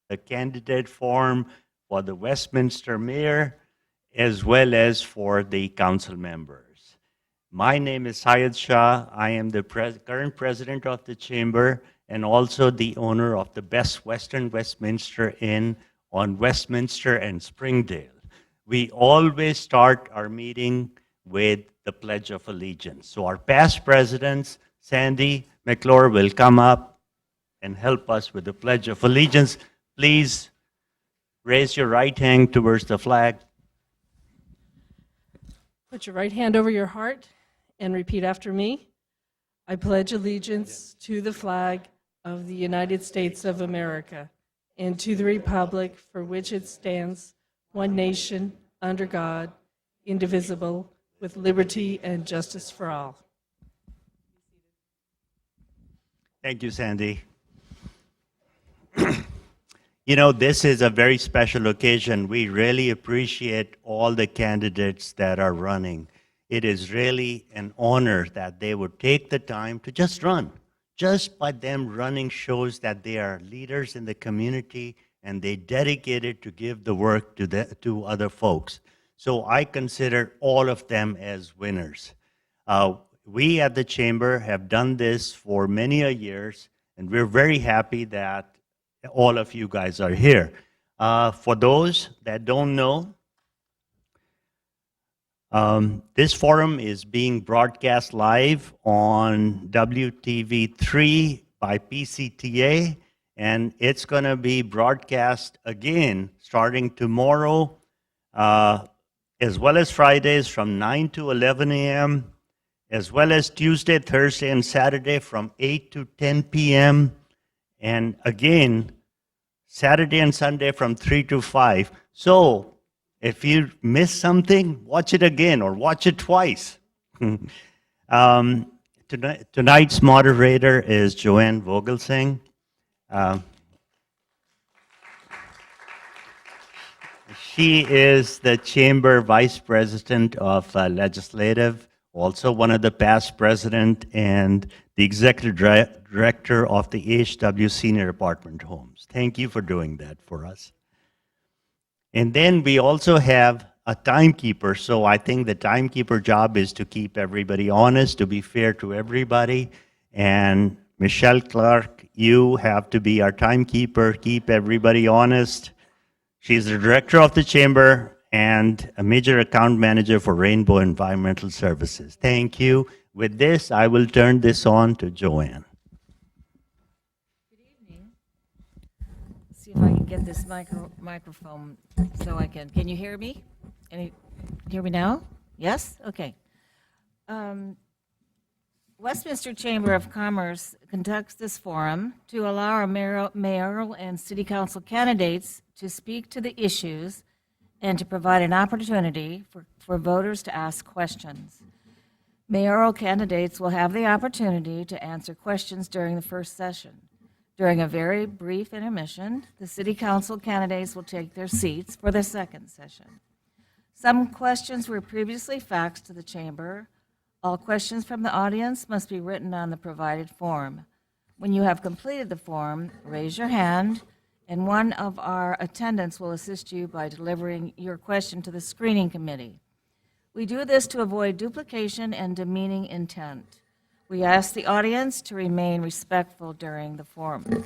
the candidate forum for the Westminster mayor as well as for the council members. My name is Syed Shah. I am the current president of the chamber and also the owner of the Best Western Westminster Inn on Westminster and Springdale. We always start our meeting with the Pledge of Allegiance. So our past presidents, Sandy McClure, will come up and help us with the Pledge of Allegiance. Please raise your right hand towards the flag. Put your right hand over your heart and repeat after me. I pledge allegiance to the flag of the United States of America and to the republic for which it stands, one nation, under God, indivisible, with liberty and justice for all. Thank you, Sandy. You know, this is a very special occasion. We really appreciate all the candidates that are running. It is really an honor that they would take the time to just run. Just by them running shows that they are leaders in the community and they dedicated to give the work to other folks. So I consider all of them as winners. We at the Chamber have done this for many years, and we're very happy that all of you guys are here. For those that don't know, this forum is being broadcast live on WTV3 by PCTA, and it's going to be broadcast again starting tomorrow, as well as Fridays from 9 to 11 a.m., as well as Tuesday, Thursday, and Saturday from 8 to 10 p.m., and again, Saturday and Sunday from 3 to 5. So if you miss something, watch it again or watch it twice. Tonight's moderator is Joanne Vogelsang. She is the Chamber Vice President of Legislative, also one of the past president and the Executive Director of the HW Senior Apartment Homes. Thank you for doing that for us. And then we also have a timekeeper. So I think the timekeeper job is to keep everybody honest, to be fair to everybody. And Michelle Clark, you have to be our timekeeper, keep everybody honest. She's the director of the chamber and a major account manager for Rainbow Environmental Services. Thank you. With this, I will turn this on to Joanne. Good evening. Let's see if I can get this microphone so I can you hear me? Hear me now? Yes? Okay. Westminster Chamber of Commerce conducts this forum to allow our mayoral and city council candidates to speak to the issues and to provide an opportunity for voters to ask questions. Mayoral candidates will have the opportunity to answer questions during the first session. During a very brief intermission, the city council candidates will take their seats for the second session. Some questions were previously faxed to the chamber. All questions from the audience must be written on the provided form. When you have completed the form, raise your hand, and one of our attendants will assist you by delivering your question to the screening committee. We do this to avoid duplication and demeaning intent. We ask the audience to remain respectful during the forum.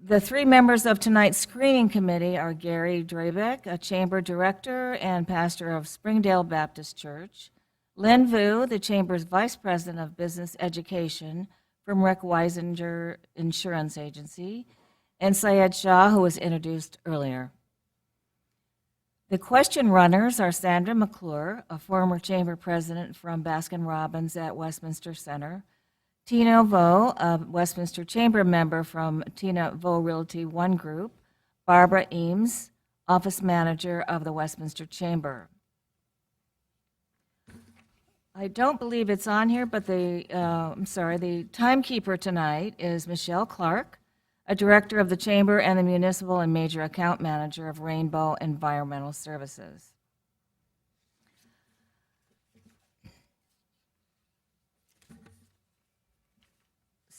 The three members of tonight's screening committee are Gary Drabeck, a chamber director and pastor of Springdale Baptist Church, Lynn Vu, the chamber's vice president of business education from Rick Weisinger Insurance Agency, and Syed Shah, who was introduced earlier. The question runners are Sandra McClure, a former chamber president from Baskin-Robbins at Westminster Center, Tina Vo, a Westminster Chamber member from Tina Vo Realty One Group, Barbara Eames, office manager of the Westminster Chamber. I don't believe it's on here, but the timekeeper tonight is Michelle Clark, a director of the Chamber and the municipal and major account manager of Rainbow Environmental Services.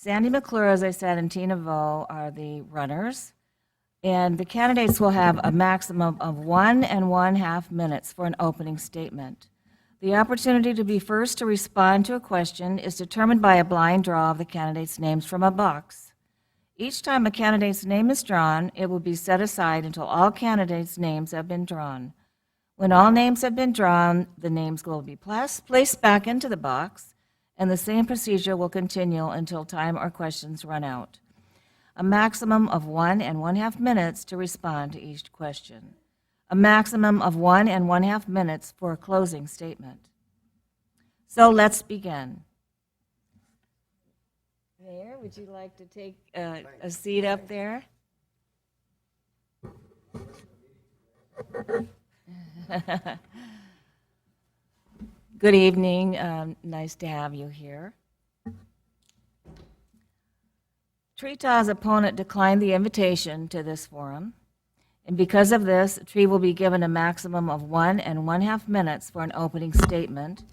Sandy McClure, as I said, and Tina Vo are the runners. And the candidates will have a maximum of 1.5 minutes for an opening statement. The opportunity to be first to respond to a question is determined by a blind draw of the candidates' names from a box. Each time a candidate's name is drawn, it will be set aside until all candidates' names have been drawn. When all names have been drawn, the names will be placed back into the box, and the same procedure will continue until time or questions run out. A maximum of 1.5 minutes to respond to each question. A maximum of 1.5 minutes for a closing statement. So let's begin. Mayor, would you like to take a seat up there? Good evening. Nice to have you here. Trita's opponent declined the invitation to this forum, and because of this, Tree will be given a maximum of 1.5 minutes for an opening statement,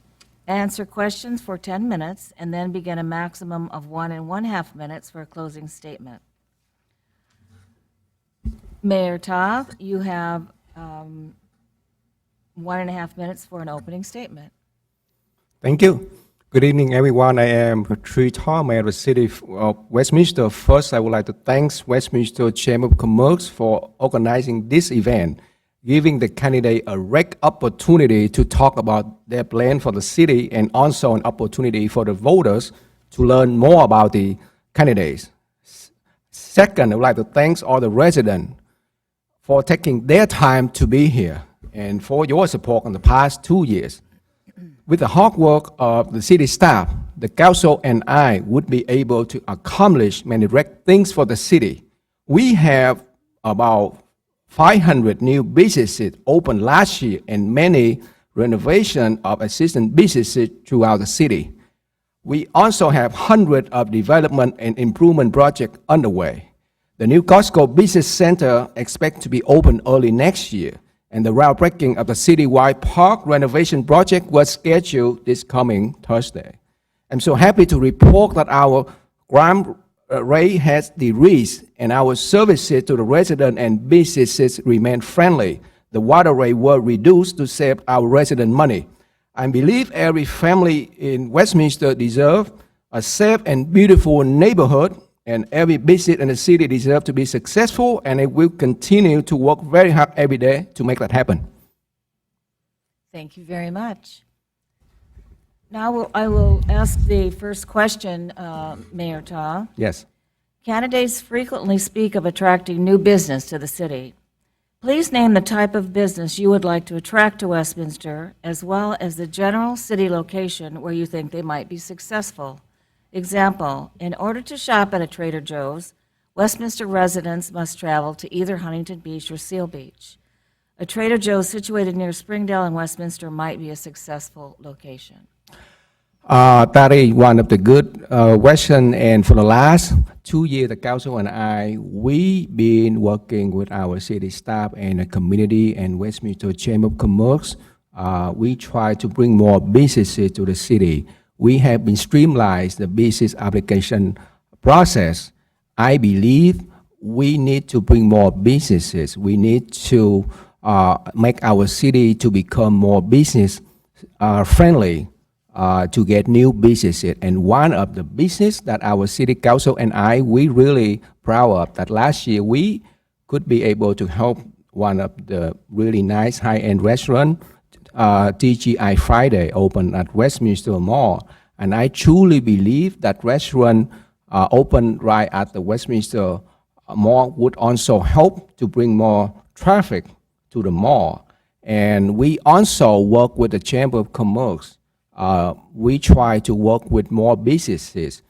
answer questions for 10 minutes, and then begin a maximum of 1.5 minutes for a closing statement. Mayor Ta, you have 1.5 minutes for an opening statement. Thank you. Good evening, everyone. I am Tri Tha, Mayor of the City of Westminster. First, I would like to thank Westminster Chamber of Commerce for organizing this event, giving the candidate a rare opportunity to talk about their plan for the city and also an opportunity for the voters to learn more about the candidates. Second, I would like to thank all the residents for taking their time to be here and for your support in the past 2 years. With the hard work of the city staff, the council and I would be able to accomplish many great things for the city. We have about 500 new businesses opened last year and many renovation of existing businesses throughout the city. We also have hundreds of development and improvement projects underway. The new Costco Business Center expected to be open early next year, and the groundbreaking of the citywide park renovation project was scheduled this coming Thursday. I'm so happy to report that our ground rate has decreased and our services to the residents and businesses remain friendly. The water rate was reduced to save our residents money. I believe every family in Westminster deserves a safe and beautiful neighborhood, and every business in the city deserves to be successful, and it will continue to work very hard every day to make that happen. Thank you very much. Now I will ask the first question, Mayor Ta. Yes. Candidates frequently speak of attracting new business to the city. Please name the type of business you would like to attract to Westminster, as well as the general city location where you think they might be successful. Example, in order to shop at a Trader Joe's, Westminster residents must travel to either Huntington Beach or Seal Beach. A Trader Joe's situated near Springdale and Westminster might be a successful location. That is one of the good questions, and for the last 2 years, the council and I, we've been working with our city staff and the community and Westminster Chamber of Commerce. We try to bring more businesses to the city. We have been streamlined the business application process. I believe we need to bring more businesses. We need to make our city to become more business friendly to get new businesses. And one of the business that our city council and I, we really proud of that last year we could be able to help one of the really nice high-end restaurant, TGI Friday, open at Westminster Mall. And I truly believe that restaurant open right at the Westminster Mall would also help to bring more traffic to the mall. And we also work with the Chamber of Commerce. We try to work with more businesses,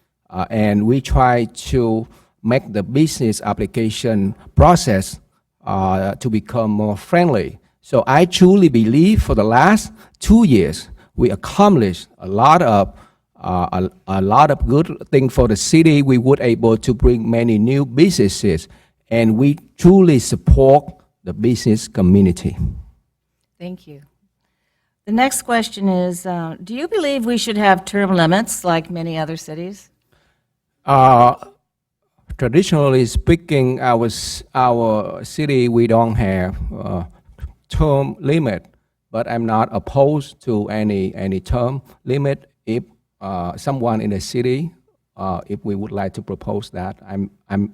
and we try to make the business application process to become more friendly. So I truly believe for the last 2 years, we accomplished a lot of good things for the city. We were able to bring many new businesses, and we truly support the business community. Thank you. The next question is, do you believe we should have term limits like many other cities? Uh, Traditionally speaking, our city, we don't have term limit, but I'm not opposed to any term limit. If someone in the city, if we would like to propose that, I'm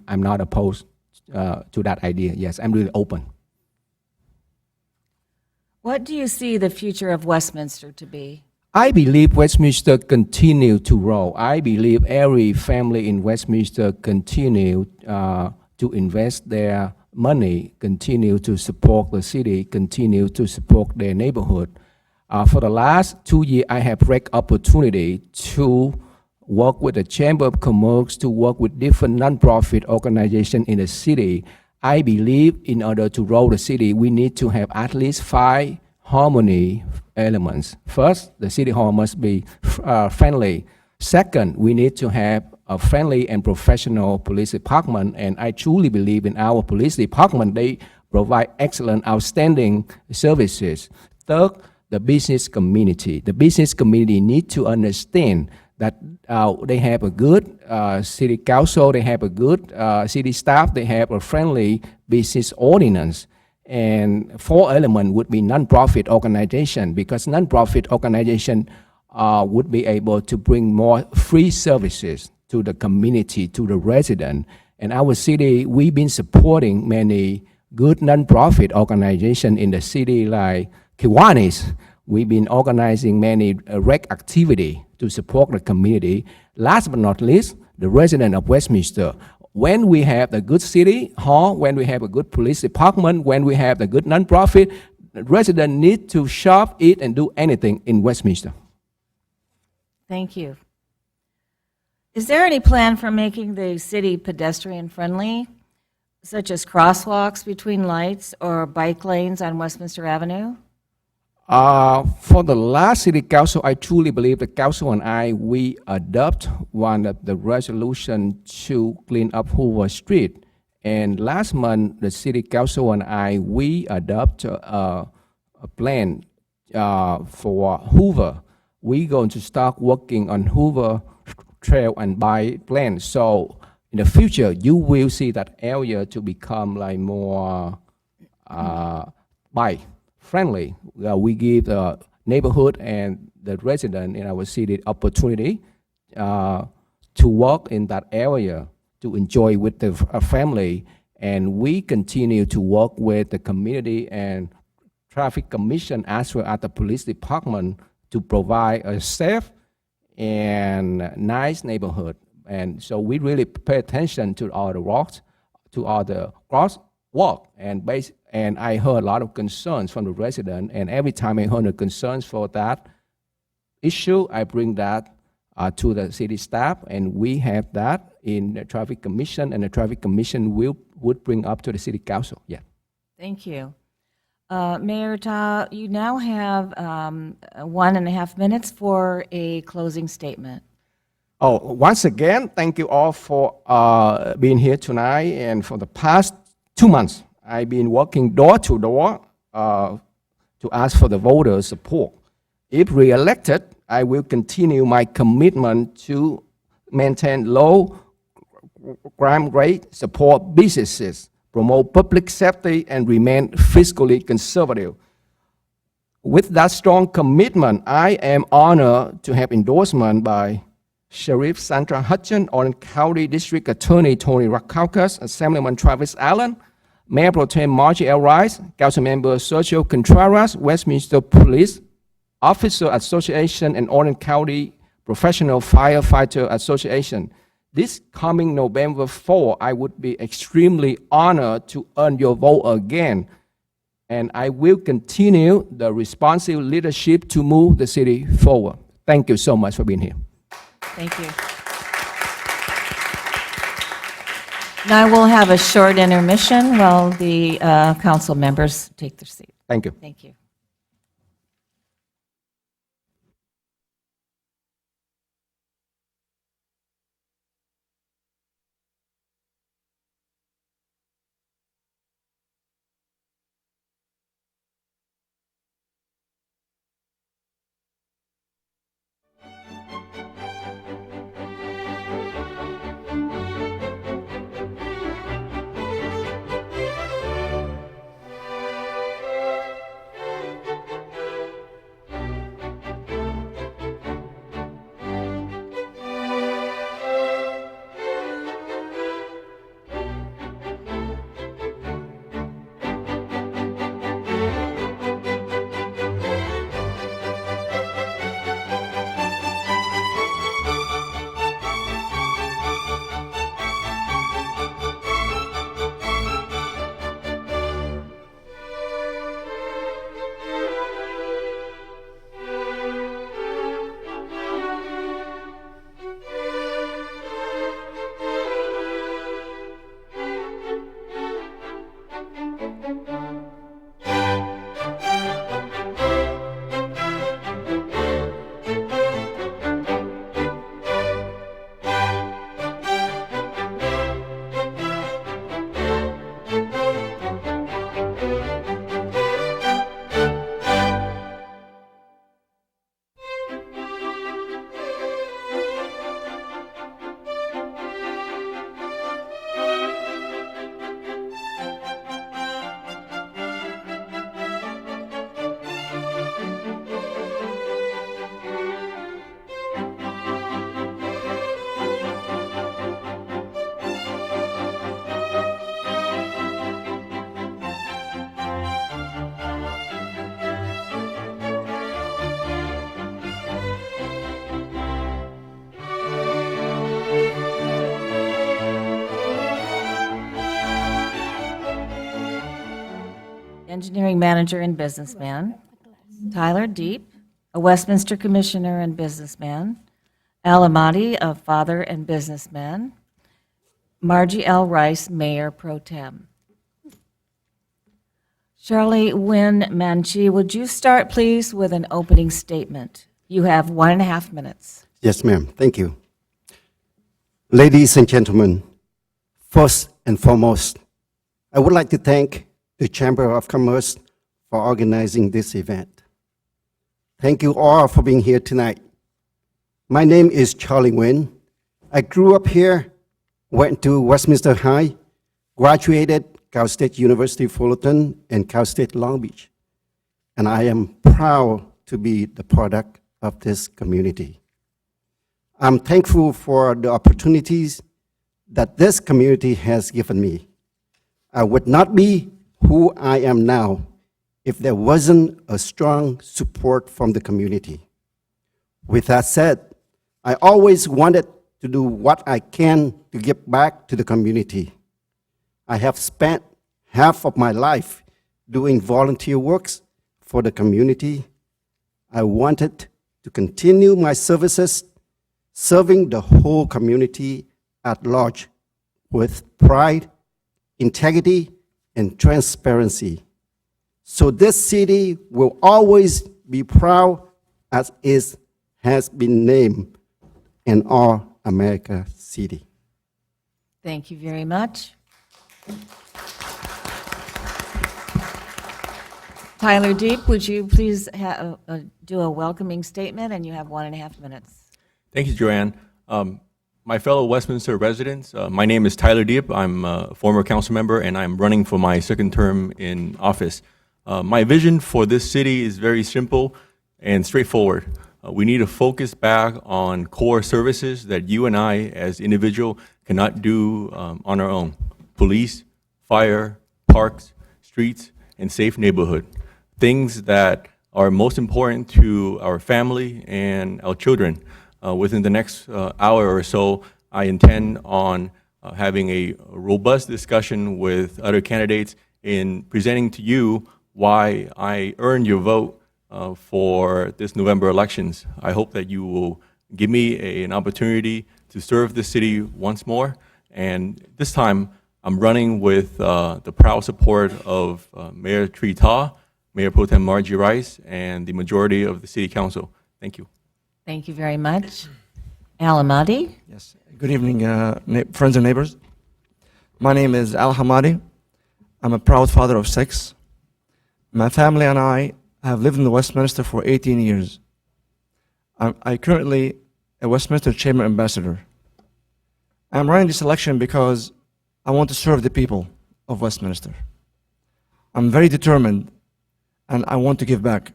not opposed to that idea. Yes, I'm really open. What do you see the future of Westminster to be? I believe Westminster continue to grow. I believe every family in Westminster continue to invest their money, continue to support the city, continue to support their neighborhood. For the last 2 years, I have great opportunity to work with the Chamber of Commerce, to work with different nonprofit organizations in the city. I believe in order to grow the city, we need to have at least 5 harmony elements. First, the city hall must be friendly. Second, we need to have a friendly and professional police department, and I truly believe in our police department. They provide excellent, outstanding services. Third, the business community. The business community need to understand that they have a good city council, they have a good city staff, they have a friendly business ordinance. And 4 element would be nonprofit organization, because nonprofit organization would be able to bring more free services to the community, to the resident. And our city, we've been supporting many good nonprofit organizations in the city, like Kiwanis. We've been organizing many rec activity to support the community. Last but not least, the resident of Westminster. When we have a good city hall, when we have a good police department, when we have a good nonprofit, the resident need to shop, eat, and do anything in Westminster. Thank you. Is there any plan for making the city pedestrian-friendly, such as crosswalks between lights or bike lanes on Westminster Avenue? For the last city council, I truly believe the council and I, we adopt one of the resolution to clean up Hoover Street. And last month, the city council and I, we adopt a plan for Hoover. We're going to start working on Hoover Trail and bike plan. So in the future, you will see that area to become like more bike friendly. We give the neighborhood and the resident in our city opportunity to walk in that area, to enjoy with the family. And we continue to work with the community and traffic commission as well as the police department to provide a safe and nice neighborhood. And so we really pay attention to all the walks, to all the crosswalk, and I heard a lot of concerns from the resident, and every time I heard the concerns for that issue, I bring that to the city staff, and we have that in the traffic commission, and the traffic commission would bring up to the city council. Yeah. Thank you. Mayor Ta, you now have 1.5 minutes for a closing statement. Oh, once again, thank you all for being here tonight, and for the past 2 months, I've been working door to door to ask for the voters' support. If re-elected, I will continue my commitment to maintain low crime rate, support businesses, promote public safety, and remain fiscally conservative. With that strong commitment, I am honored to have endorsement by Sheriff Sandra Hutchins, Orange County District Attorney Tony Rakaukas, Assemblyman Travis Allen, Mayor Pro Tem Margie L. Rice, Councilmember Sergio Contreras, Westminster Police Officer Association, and Orange County Professional Firefighter Association. This coming November 4, I would be extremely honored to earn your vote again, and I will continue the responsive leadership to move the city forward. Thank you so much for being here. Thank you. Now we'll have a short intermission while the council members take their seat. Thank you. Thank you. engineering manager and businessman. Tyler Deep, a Westminster commissioner and businessman. Al Amati, a father and businessman. Margie L. Rice, mayor pro tem. Shirley Wynn Manchi, would you start, please, with an opening statement? You have 1.5 minutes. Yes, ma'am. Thank you. Ladies and gentlemen, first and foremost, I would like to thank the Chamber of Commerce for organizing this event. Thank you all for being here tonight. My name is Charlie Nguyen. I grew up here, went to Westminster High, graduated Cal State University Fullerton and Cal State Long Beach, and I am proud to be the product of this community. I'm thankful for the opportunities that this community has given me. I would not be who I am now if there wasn't a strong support from the community. With that said, I always wanted to do what I can to give back to the community. I have spent half of my life doing volunteer works for the community. I wanted to continue my services serving the whole community at large with pride, integrity, and transparency. So this city will always be proud as it has been named an All-America City. Thank you very much. Tyler Deep, would you please do a welcoming statement, and you have 1.5 minutes. Thank you, Joanne. My fellow Westminster residents, my name is Tyler Deep. I'm a former council member, and I'm running for my second term in office. My vision for this city is very simple and straightforward. We need to focus back on core services that you and I, as individuals, cannot do on our own. Police, fire, parks, streets, and safe neighborhood. Things that are most important to our family and our children. Within the next hour or so, I intend on having a robust discussion with other candidates in presenting to you why I earned your vote for this November elections. I hope that you will give me an opportunity to serve the city once more. And this time, I'm running with the proud support of Mayor Tree Ta, Mayor Pro Tem Margie Rice, and the majority of the City Council. Thank you. Thank you very much. Al Amati? Yes. Good evening, friends and neighbors. My name is Al Hamadi. I'm a proud father of 6. My family and I have lived in Westminster for 18 years. I currently a Westminster Chamber Ambassador. I'm running this election because I want to serve the people of Westminster. I'm very determined, and I want to give back.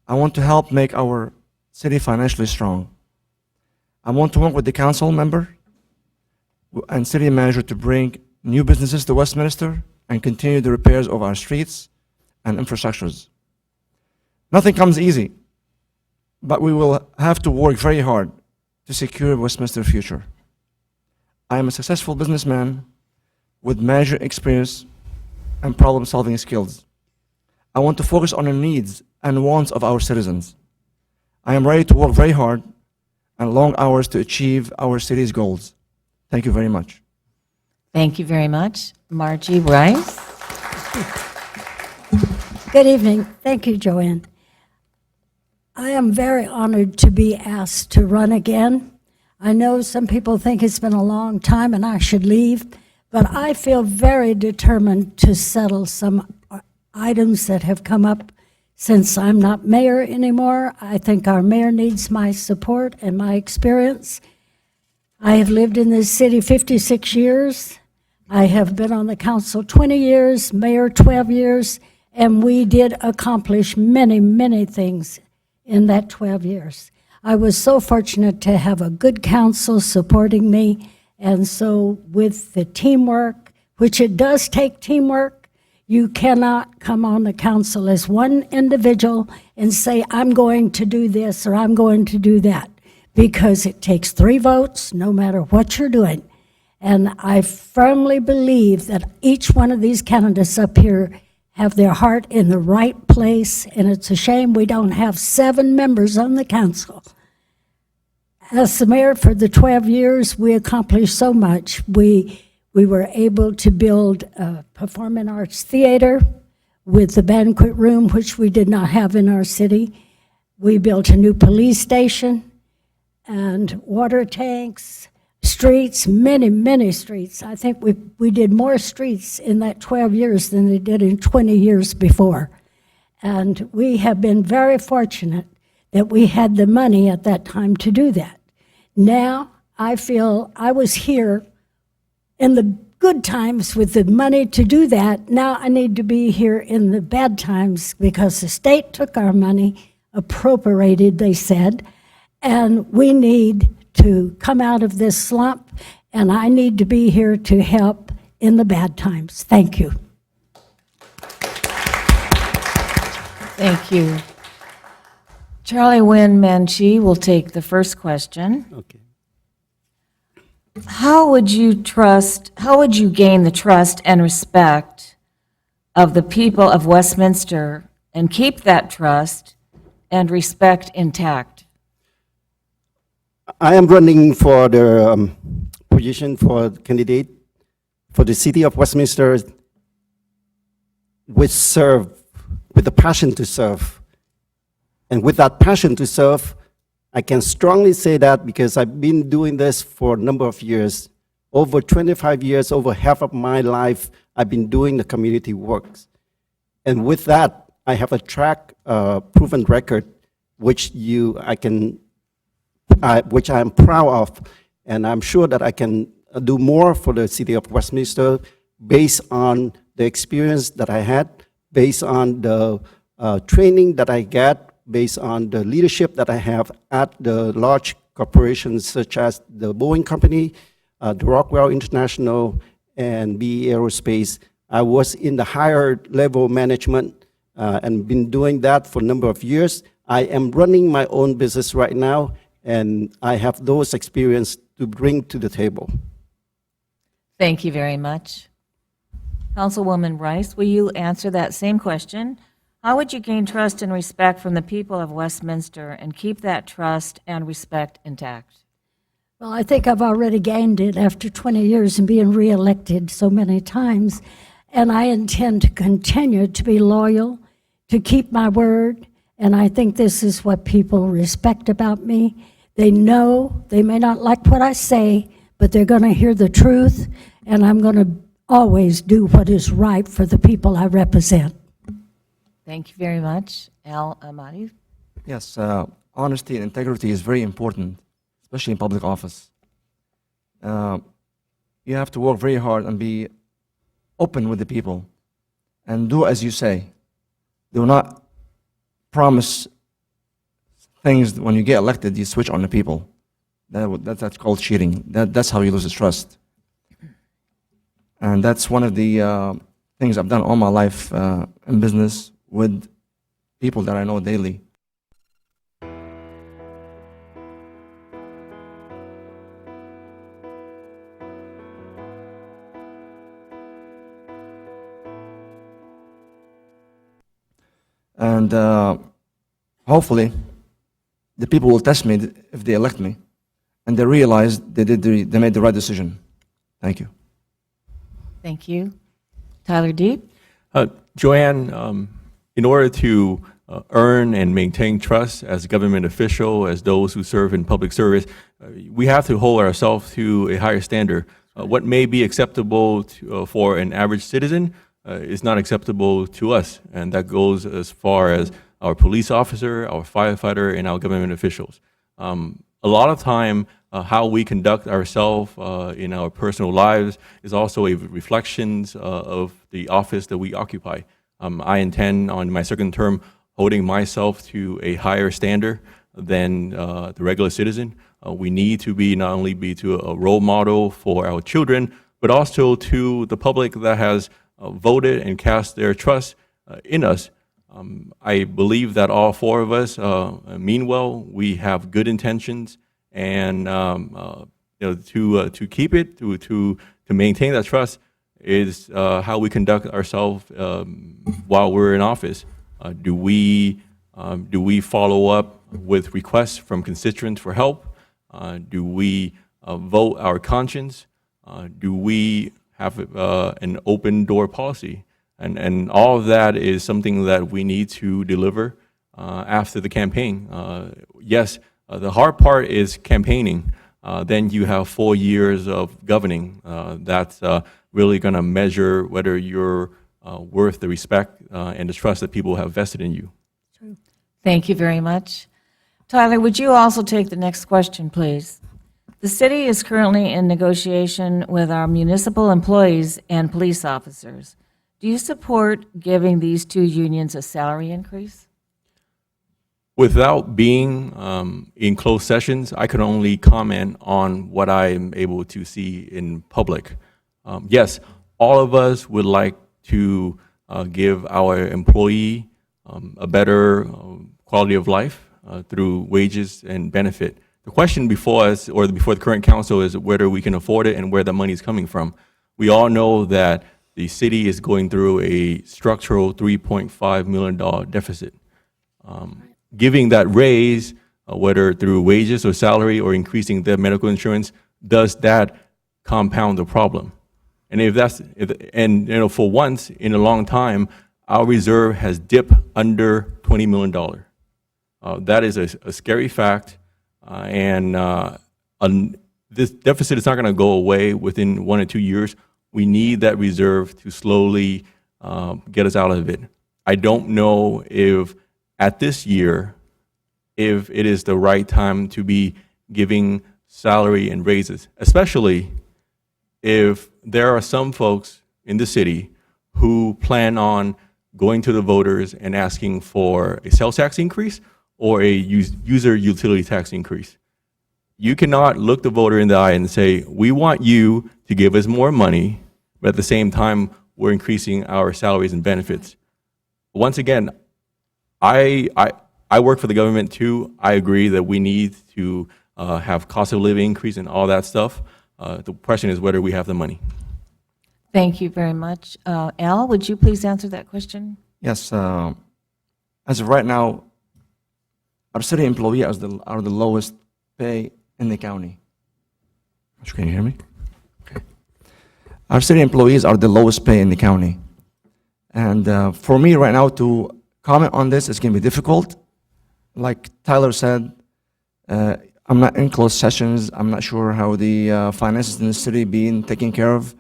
I want to help make our city financially strong. I want to work with the council member and city manager to bring new businesses to Westminster and continue the repairs of our streets and infrastructures. Nothing comes easy, but we will have to work very hard to secure Westminster's future. I am a successful businessman with management experience and problem-solving skills. I want to focus on the needs and wants of our citizens. I am ready to work very hard and long hours to achieve our city's goals. Thank you very much. Thank you very much. Margie Rice? Good evening. Thank you, Joanne. I am very honored to be asked to run again. I know some people think it's been a long time and I should leave, but I feel very determined to settle some items that have come up since I'm not mayor anymore. I think our mayor needs my support and my experience. I have lived in this city 56 years. I have been on the council 20 years, mayor 12 years, and we did accomplish many, many things in that 12 years. I was so fortunate to have a good council supporting me, and so with the teamwork, which it does take teamwork, you cannot come on the council as one individual and say, I'm going to do this or I'm going to do that, because it takes 3 votes no matter what you're doing. And I firmly believe that each one of these candidates up here have their heart in the right place, and it's a shame we don't have 7 members on the council. As the mayor for the 12 years, we accomplished so much. We were able to build a performing arts theater with the banquet room, which we did not have in our city. We built a new police station and water tanks, streets, many, many streets. I think we did more streets in that 12 years than they did in 20 years before. And we have been very fortunate that we had the money at that time to do that. Now, I feel I was here in the good times with the money to do that. Now I need to be here in the bad times because the state took our money, appropriated, they said, and we need to come out of this slump, and I need to be here to help in the bad times. Thank you. Thank you. Charlie Wynn Manchi will take the first question. Okay. How would you gain the trust and respect of the people of Westminster and keep that trust and respect intact? I am running for the position for candidate for the city of Westminster, which serve with the passion to serve. And with that passion to serve, I can strongly say that because I've been doing this for a number of years. Over 25 years, over half of my life, I've been doing the community works. And with that, I have a proven record, which I am proud of. And I'm sure that I can do more for the city of Westminster based on the experience that I had, based on the training that I get, based on the leadership that I have at the large corporations such as the Boeing Company, the Rockwell International, and BE Aerospace. I was in the higher level management and been doing that for a number of years. I am running my own business right now, and I have those experience to bring to the table. Thank you very much. Councilwoman Rice, will you answer that same question? How would you gain trust and respect from the people of Westminster and keep that trust and respect intact? Well, I think I've already gained it after 20 years and being reelected so many times. And I intend to continue to be loyal, to keep my word. And I think this is what people respect about me. They know they may not like what I say, but they're going to hear the truth. And I'm going to always do what is right for the people I represent. Thank you very much. Al Ahmadi. Yes, honesty and integrity is very important, especially in public office. You have to work very hard and be open with the people and do as you say. Do not promise things when you get elected, you switch on the people. That's called cheating. That's how you lose the trust. And that's one of the things I've done all my life in business with people that I know daily. And hopefully, the people will test me if they elect me, and they realize they made the right decision. Thank you. Thank you. Tyler Deep. Joanne, in order to earn and maintain trust as a government official, as those who serve in public service, we have to hold ourselves to a higher standard. What may be acceptable for an average citizen is not acceptable to us, and that goes as far as our police officer, our firefighter, and our government officials. A lot of time, how we conduct ourselves in our personal lives is also a reflection of the office that we occupy. I intend on my second term holding myself to a higher standard than the regular citizen. We need to be not only be to a role model for our children, but also to the public that has voted and cast their trust in us. I believe that all four of us mean well. We have good intentions, and to keep it, to maintain that trust, is how we conduct ourselves while we're in office. Do we follow up with requests from constituents for help? Do we vote our conscience? Do we have an open door policy? And all of that is something that we need to deliver after the campaign. Yes, the hard part is campaigning. Then you have 4 years of governing. That's really going to measure whether you're worth the respect and the trust that people have vested in you. Thank you very much. Tyler, would you also take the next question, please? The city is currently in negotiation with our municipal employees and police officers. Do you support giving these two unions a salary increase? Without being in closed sessions, I can only comment on what I'm able to see in public. Yes, all of us would like to give our employee a better quality of life through wages and benefit. The question before us, or before the current council, is whether we can afford it and where the money is coming from. We all know that the city is going through a structural $3.5 million deficit. Giving that raise, whether through wages or salary or increasing their medical insurance, does that compound the problem? And for once in a long time, our reserve has dipped under $20 million. That is a scary fact, this deficit is not going to go away within 1 or 2 years. We need that reserve to slowly get us out of it. I don't know if at this year, if it is the right time to be giving salary and raises, especially if there are some folks in the city who plan on going to the voters and asking for a sales tax increase or a user utility tax increase. You cannot look the voter in the eye and say, we want you to give us more money, but at the same time, we're increasing our salaries and benefits. Once again, I work for the government too. I agree that we need to have cost of living increase and all that stuff. The question is whether we have the money. Thank you very much. Al, would you please answer that question? Yes. As of right now, our city employees are the lowest pay in the county. Can you hear me? Okay. Our city employees are the lowest pay in the county. And for me right now to comment on this is going to be difficult. Like Tyler said, I'm not in closed sessions. I'm not sure how the finances in the city being taken care of.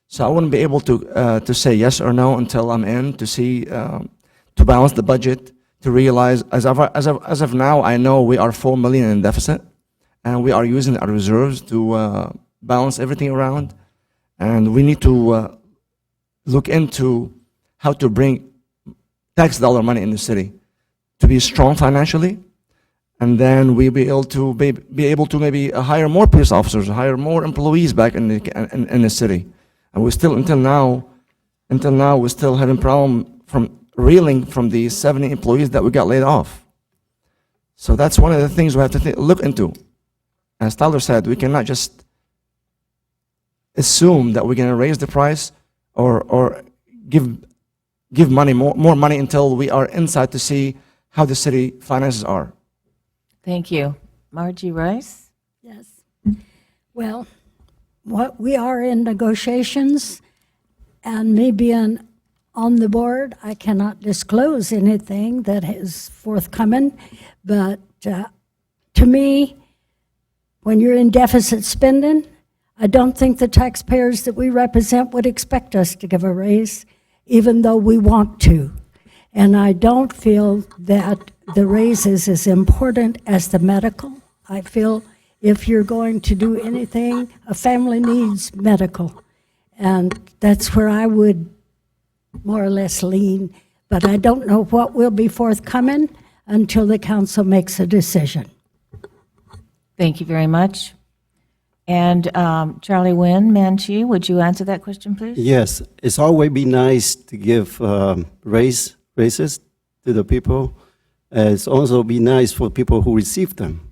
So I wouldn't be able to say yes or no until I'm in to see, to balance the budget, to realize, as of now, I know we are $4 million in deficit, and we are using our reserves to balance everything around. And we need to look into how to bring tax dollar money in the city to be strong financially, and then we'll be able to maybe hire more police officers, hire more employees back in the city. And we still, until now, we're still having problem from reeling from the 70 employees that we got laid off. So that's one of the things we have to look into. As Tyler said, we cannot just assume that we're going to raise the price or give money, more money until we are inside to see how the city finances are. Thank you. Margie Rice? Yes. Well, we are in negotiations, and me being on the board, I cannot disclose anything that is forthcoming, but to me, when you're in deficit spending, I don't think the taxpayers that we represent would expect us to give a raise, even though we want to. And I don't feel that the raise is as important as the medical. I feel if you're going to do anything, a family needs medical. And that's where I would more or less lean. But I don't know what will be forthcoming until the council makes a decision. Thank you very much. And Charlie Nguyen, Manchi, would you answer that question, please? Yes, it's always be nice to give raises to the people. It's also be nice for people who receive them.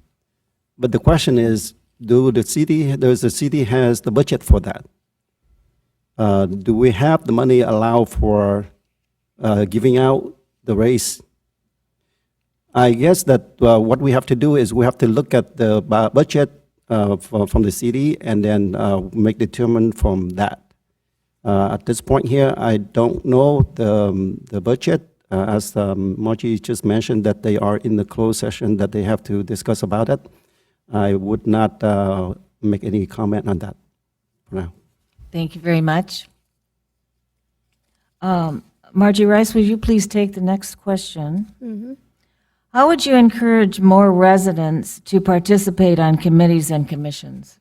But the question is, does the city has the budget for that? Do we have the money allowed for giving out the raise? I guess that what we have to do is we have to look at the budget from the city and then make determine from that. At this point here, I don't know the budget. As Margie just mentioned, that they are in the closed session, that they have to discuss about it. I would not make any comment on that for now. Thank you very much. Margie Rice, would you please take the next question? How would you encourage more residents to participate on committees and commissions?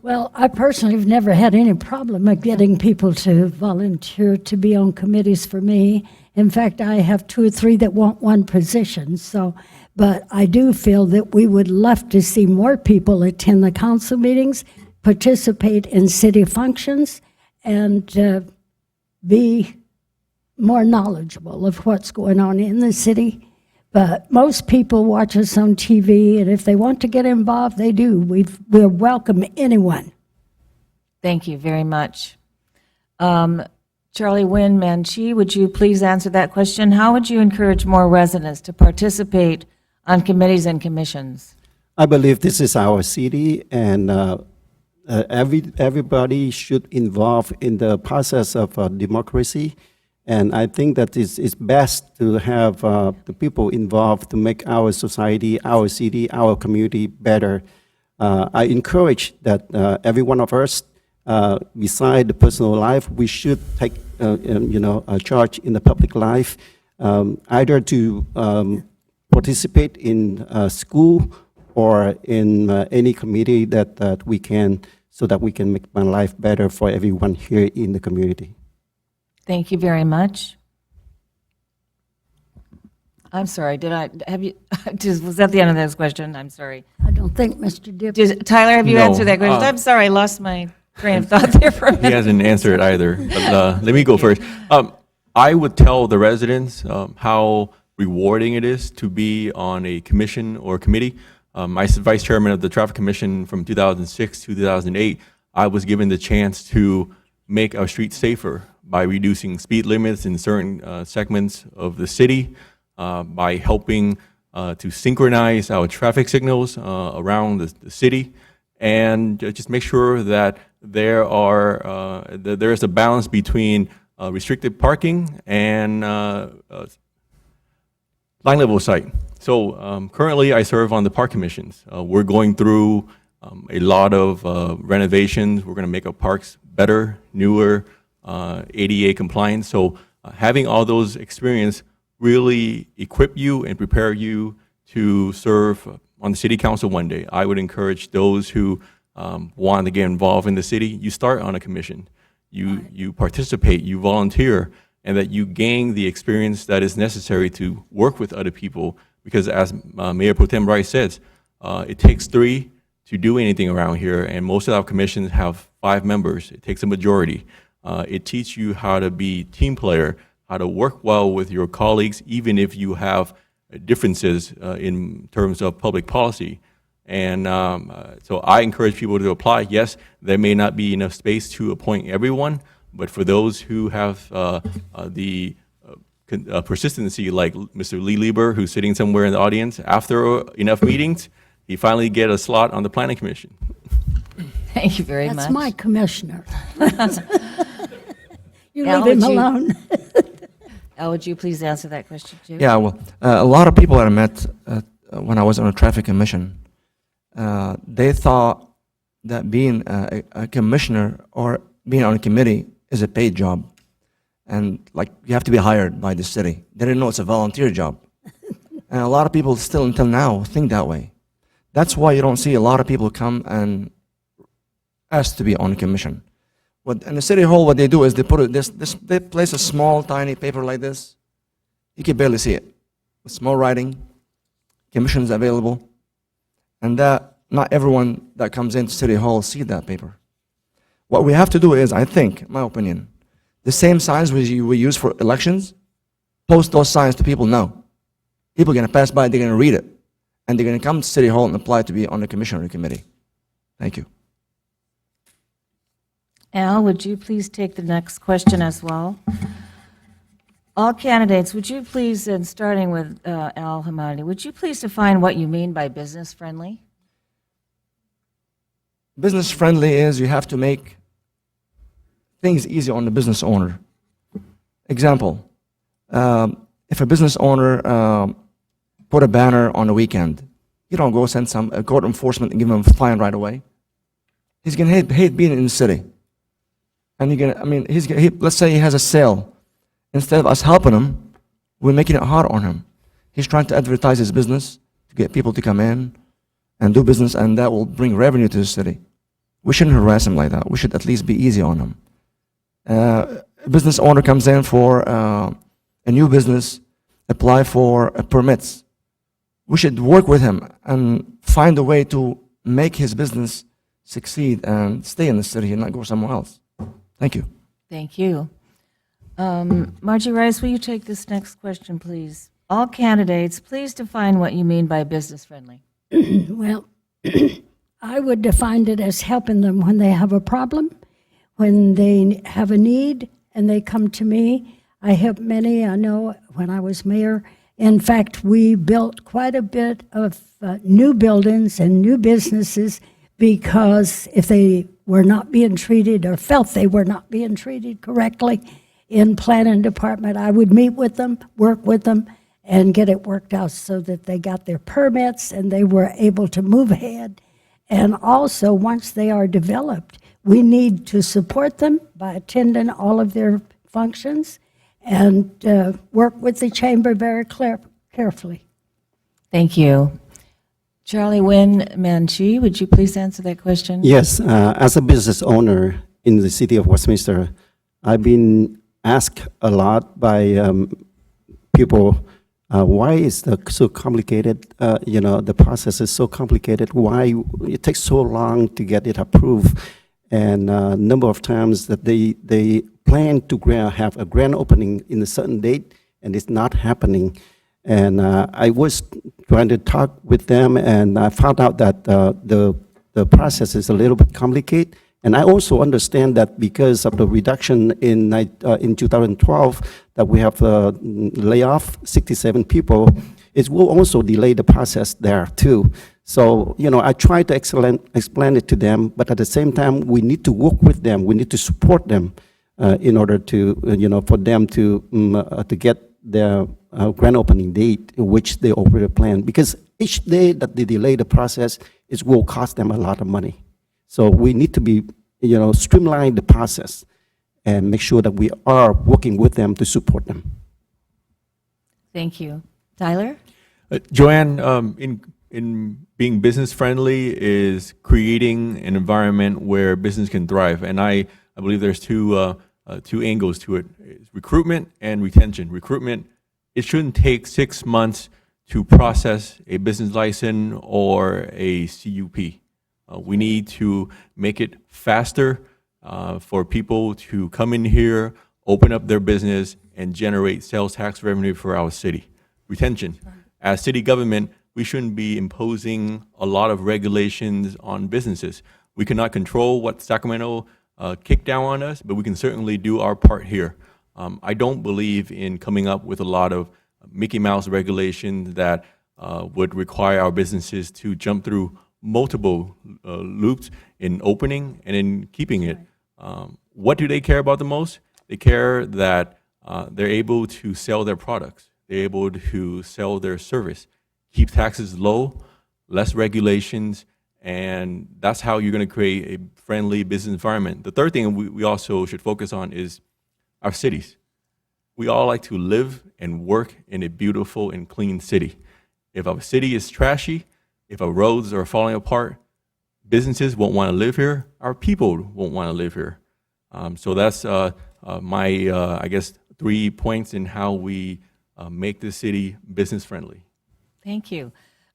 Well, I personally have never had any problem of getting people to volunteer to be on committees for me. In fact, I have 2 or 3 that want one position. But I do feel that we would love to see more people attend the council meetings, participate in city functions, and be more knowledgeable of what's going on in the city. But most people watch us on TV, and if they want to get involved, they do. We'll welcome anyone. Thank you very much. Charlie Wynn Manchi, would you please answer that question? How would you encourage more residents to participate on committees and commissions? I believe this is our city, and everybody should involve in the process of democracy. And I think that it's best to have the people involved to make our society, our city, our community better. I encourage that every one of us, beside the personal life, we should take a charge in the public life, either to participate in school or in any committee that we can, so that we can make my life better for everyone here in the community. Thank you very much. I'm sorry, was that the end of this question? I'm sorry. I don't think Mr. Dip. Tyler, have you No, answered that question? I'm sorry, I lost my train of thought there for a He minute. hasn't answered either, but let me go first. I would tell the residents how rewarding it is to be on a commission or committee. I was vice chairman of the Traffic Commission from 2006 to 2008. I was given the chance to make our streets safer by reducing speed limits in certain segments of the city, by helping to synchronize our traffic signals around the city, and just make sure that there is a balance between restricted parking and line level sight. So currently I serve on the park commissions. We're going through a lot of renovations. We're going to make our parks better, newer, ADA compliant. So having all those experience really equip you and prepare you to serve on the city council one day. I would encourage those who want to get involved in the city, you start on a commission. You participate, you volunteer, and that you gain the experience that is necessary to work with other people. Because as Mayor Pro Tem Rice says, it takes 3 to do anything around here, and most of our commissions have 5 members. It takes a majority. It teaches you how to be team player, how to work well with your colleagues, even if you have differences in terms of public policy. And so I encourage people to apply. Yes, there may not be enough space to appoint everyone, but for those who have the persistency, like Mr. Lee Lieber, who's sitting somewhere in the audience, after enough meetings, he finally get a slot on the planning commission. Thank you very much. That's my commissioner. You Al, leave him would you- alone. Al, would you please answer that question too? Yeah, well, a lot of people that I met when I was on a traffic commission, they thought that being a commissioner or being on a committee is a paid job. And like, you have to be hired by the city. They didn't know it's a volunteer job. And a lot of people still until now think that way. That's why you don't see a lot of people come and ask to be on a commission. In the city hall, what they do is they put they place a small, tiny paper like this. You can barely see it. With small writing, commissions available, and that not everyone that comes into city hall see that paper. What we have to do is, I think, my opinion, the same signs we use for elections, post those signs to people now. People are going to pass by, they're going to read it, and they're going to come to city hall and apply to be on the commission or committee. Thank you. Al, would you please take the next question as well? All candidates, would you please, and starting with Al Hamadi, would you please define what you mean by business friendly? Business friendly is you have to make things easy on the business owner. Example, if a business owner put a banner on the weekend, you don't go send some court enforcement and give him a fine right away. He's gonna hate being in the city. And you're gonna, I mean, let's say he has a sale. Instead of us helping him, we're making it hard on him. He's trying to advertise his business to get people to come in and do business, and that will bring revenue to the city. We shouldn't harass him like that. We should at least be easy on him. A business owner comes in for a new business, apply for permits. We should work with him and find a way to make his business succeed and stay in the city and not go somewhere else. Thank you. Thank you. Margie Rice, will you take this next question, please? All candidates, please define what you mean by business friendly. Well, I would define it as helping them when they have a problem, when they have a need, and they come to me. I help many, I know, when I was mayor. In fact, we built quite a bit of new buildings and new businesses because if they were not being treated or felt they were not being treated correctly in planning department, I would meet with them, work with them, and get it worked out so that they got their permits and they were able to move ahead. And also, once they are developed, we need to support them by attending all of their functions and work with the chamber very carefully. Thank you. Charlie Wynn Manchi, would you please answer that question? Yes, as a business owner in the city of Westminster, I've been asked a lot by people, why is so complicated? The process is so complicated. Why it takes so long to get it approved? And a number of times that they plan to have a grand opening in a certain date, and it's not happening. And I was trying to talk with them, and I found out that the process is a little bit complicated. And I also understand that because of the reduction in 2012, that we have lay off 67 people, it will also delay the process there too. So, I try to explain it to them, but at the same time, we need to work with them. We need to support them in order to, for them to get their grand opening date, which they already planned. Because each day that they delay the process, it will cost them a lot of money. So we need to be, streamline the process and make sure that we are working with them to support them. Thank you. Tyler? Joanne, in being business friendly is creating an environment where business can thrive. And I believe there's two angles to it. It's recruitment and retention. Recruitment, it shouldn't take 6 months to process a business license or a CUP. We need to make it faster for people to come in here, open up their business, and generate sales tax revenue for our city. Retention. As city government, we shouldn't be imposing a lot of regulations on businesses. We cannot control what Sacramento kicked down on us, but we can certainly do our part here. I don't believe in coming up with a lot of Mickey Mouse regulations that would require our businesses to jump through multiple loops in opening and in keeping it. What do they care about the most? They care that they're able to sell their products. They're able to sell their service, keep taxes low, less regulations, and that's how you're going to create a friendly business environment. The third thing we also should focus on is our cities. We all like to live and work in a beautiful and clean city. If our city is trashy, if our roads are falling apart, businesses won't want to live here, our people won't want to live here. So that's my, 3 points in how we make the city business friendly. Thank you.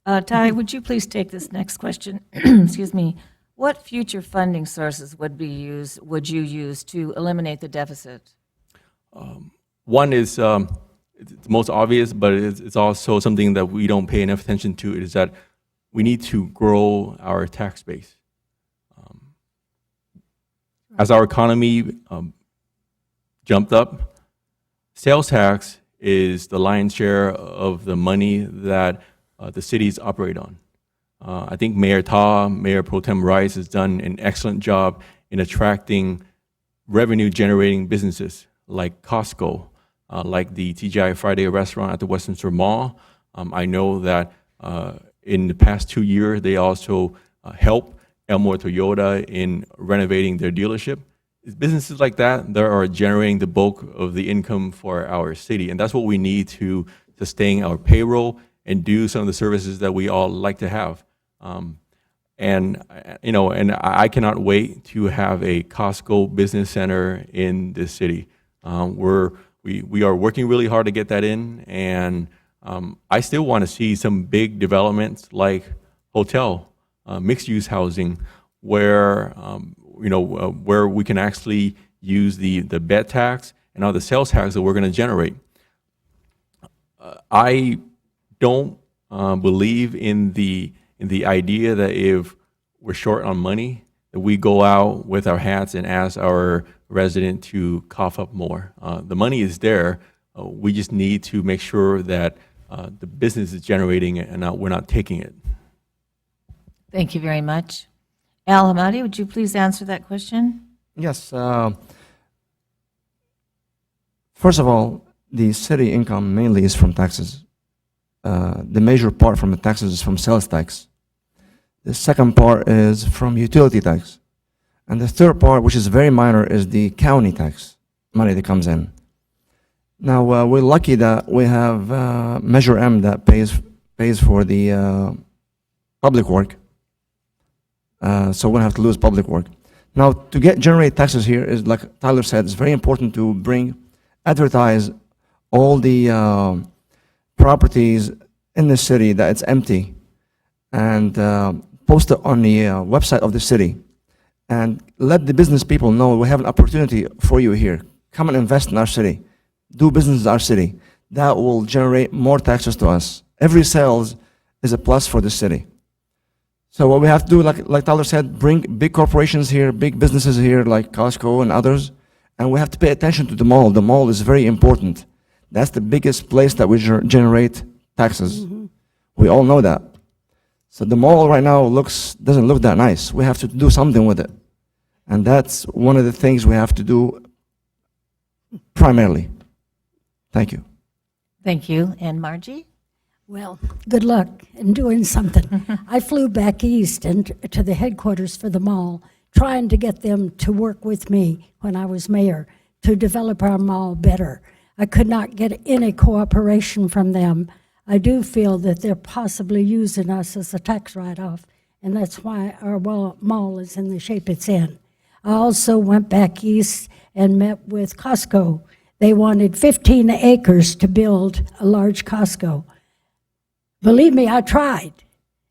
Ty, would you please take this next question? Excuse me. What future funding sources would you use to eliminate the deficit? One is it's most obvious, but it's also something that we don't pay enough attention to, is that we need to grow our tax base. as our economy jumped up, sales tax is the lion's share of the money that the cities operate on. I think Mayor Mayor Pro Tem Rice has done an excellent job in attracting revenue-generating businesses like Costco, like the TGI Friday restaurant at the Westminster Mall. I know that in the past 2 years, they also help Elmore Toyota in renovating their dealership. It's businesses like that that are generating the bulk of the income for our city, and that's what we need to sustain our payroll and do some of the services that we all like to have. And I cannot wait to have a Costco business center in this city. We are working really hard to get that in, and I still want to see some big developments like hotel, mixed-use housing, where where we can actually use the bed tax and all the sales tax that we're going to generate. I don't believe in the idea that if we're short on money, that we go out with our hats and ask our resident to cough up more. The money is there. We just need to make sure that the business is generating it and we're not taking it. Thank you very much. Al Hamadi, would you please answer that question? Yes. First of all, the city income mainly is from taxes. The major part from the taxes is from sales tax. The second part is from utility tax. And the third part, which is very minor, is the county tax money that comes in. Now, we're lucky that we have Measure M that pays for the public work. So we don't have to lose public work. Now, to generate taxes here is, like Tyler said, it's very important to advertise all the properties in the city that it's empty, and post it on the website of the city, and let the business people know we have an opportunity for you here. Come and invest in our city. Do business in our city. That will generate more taxes to us. Every sales is a plus for the city. So what we have to do, like Tyler said, bring big corporations here, big businesses here like Costco and others, and we have to pay attention to the mall. The mall is very important. That's the biggest place that we generate taxes. Mm-hmm. We all know that. So the mall right now doesn't look that nice. We have to do something with it. And that's one of the things we have to do primarily. Thank you. Thank you. And Margie? Well, good luck in doing something. I flew back east and to the headquarters for the mall, trying to get them to work with me when I was mayor to develop our mall better. I could not get any cooperation from them. I do feel that they're possibly using us as a tax write-off, and that's why our mall is in the shape it's in. I also went back east and met with Costco. They wanted 15 acres to build a large Costco. Believe me, I tried.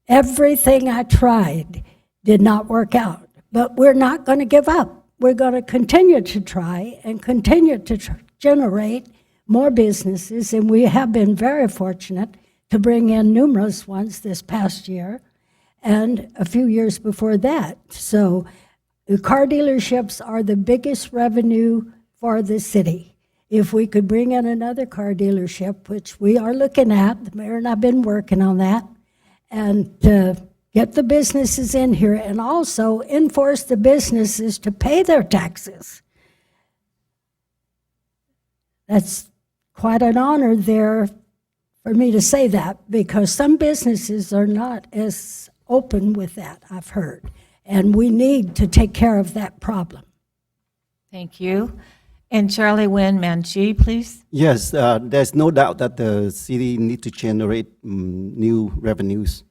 Everything I tried did not work out. But we're not going to give up. We're going to continue to try and continue to generate more businesses, and we have been very fortunate to bring in numerous ones this past year and a few years before that. So the car dealerships are the biggest revenue for the city. If we could bring in another car dealership, which we are looking at, the mayor and I have been working on that, and get the businesses in here and also enforce the businesses to pay their taxes. That's quite an honor there for me to say that, because some businesses are not as open with that, I've heard. And we need to take care of that problem. Thank you. And Charlie Wynn Manchi, please. Yes, there's no doubt that the city needs to generate new revenues.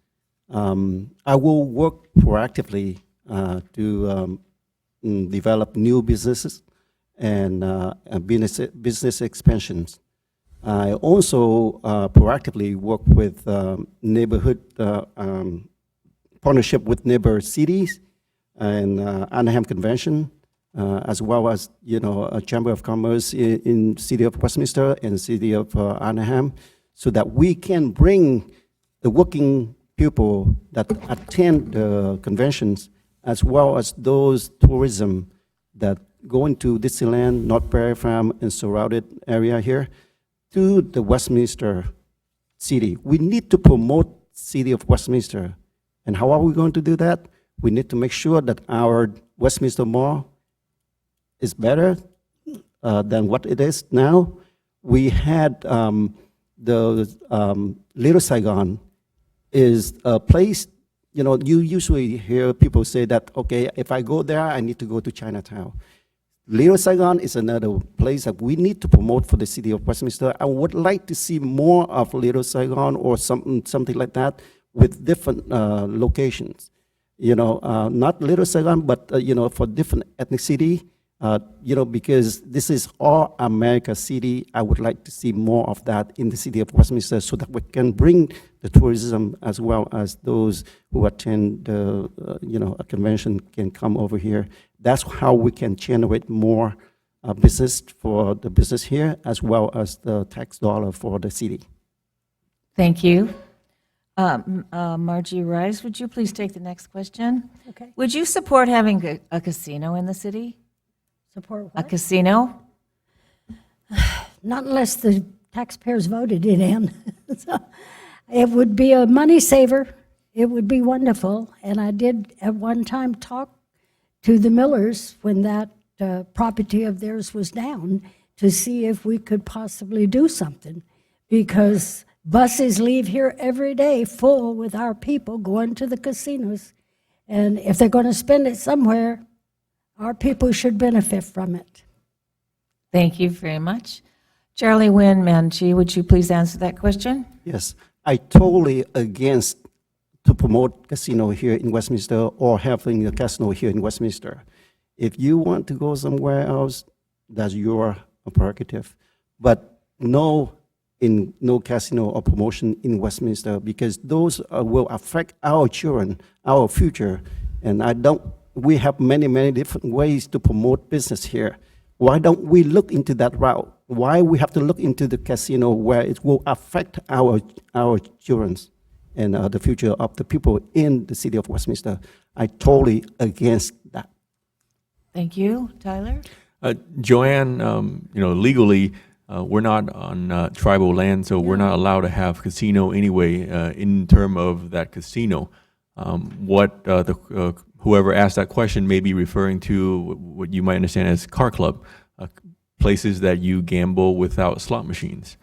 I will work proactively to develop new businesses and business expansions. I also proactively work with neighborhood partnership with neighbor cities and Anaheim Convention, as well as a Chamber of Commerce in City of Westminster and City of Anaheim, so that we can bring the working people that attend the conventions, as well as those tourism that going to Disneyland, North Prairie Farm, and surrounded area here, to the Westminster city. We need to promote city of Westminster. And how are we going to do that? We need to make sure that our Westminster Mall is better than what it is now. We had the Little Saigon is a place, you know, you usually hear people say that, okay, if I go there, I need to go to Chinatown. Little Saigon is another place that we need to promote for the city of Westminster. I would like to see more of Little Saigon or something like that with different locations. You know, not Little Saigon, but, you know, for different ethnicity. You know, because this is all America city, I would like to see more of that in the city of Westminster so that we can bring the tourism as well as those who attend the, you know, a convention can come over here. That's how we can generate more business for the business here as well as the tax dollar for the city. Thank you. Margie Rice, would you please take the next question? Okay. Would you support having a casino in the city? Support A what? casino? Not unless the taxpayers voted it in. So, it would be a money saver. It would be wonderful. And I did at one time talk to the Millers when that property of theirs was down to see if we could possibly do something. Because buses leave here every day full with our people going to the casinos. And if they're going to spend it somewhere, our people should benefit from it. Thank you very much. Charlie Wynn Manchi, would you please answer that question? Yes, I totally against to promote casino here in Westminster or having a casino here in Westminster. If you want to go somewhere else, that's your prerogative. But no casino or promotion in Westminster because those will affect our children, our future. And we have many different ways to promote business here. Why don't we look into that route? Why we have to look into the casino where it will affect our children and the future of the people in the city of Westminster? I totally against that. Thank you. Tyler? Joanne, you know, legally, we're not on tribal land, so we're not allowed to have casino anyway. In terms of that casino, whoever asked that question may be referring to what you might understand as car club, places that you gamble without slot machines.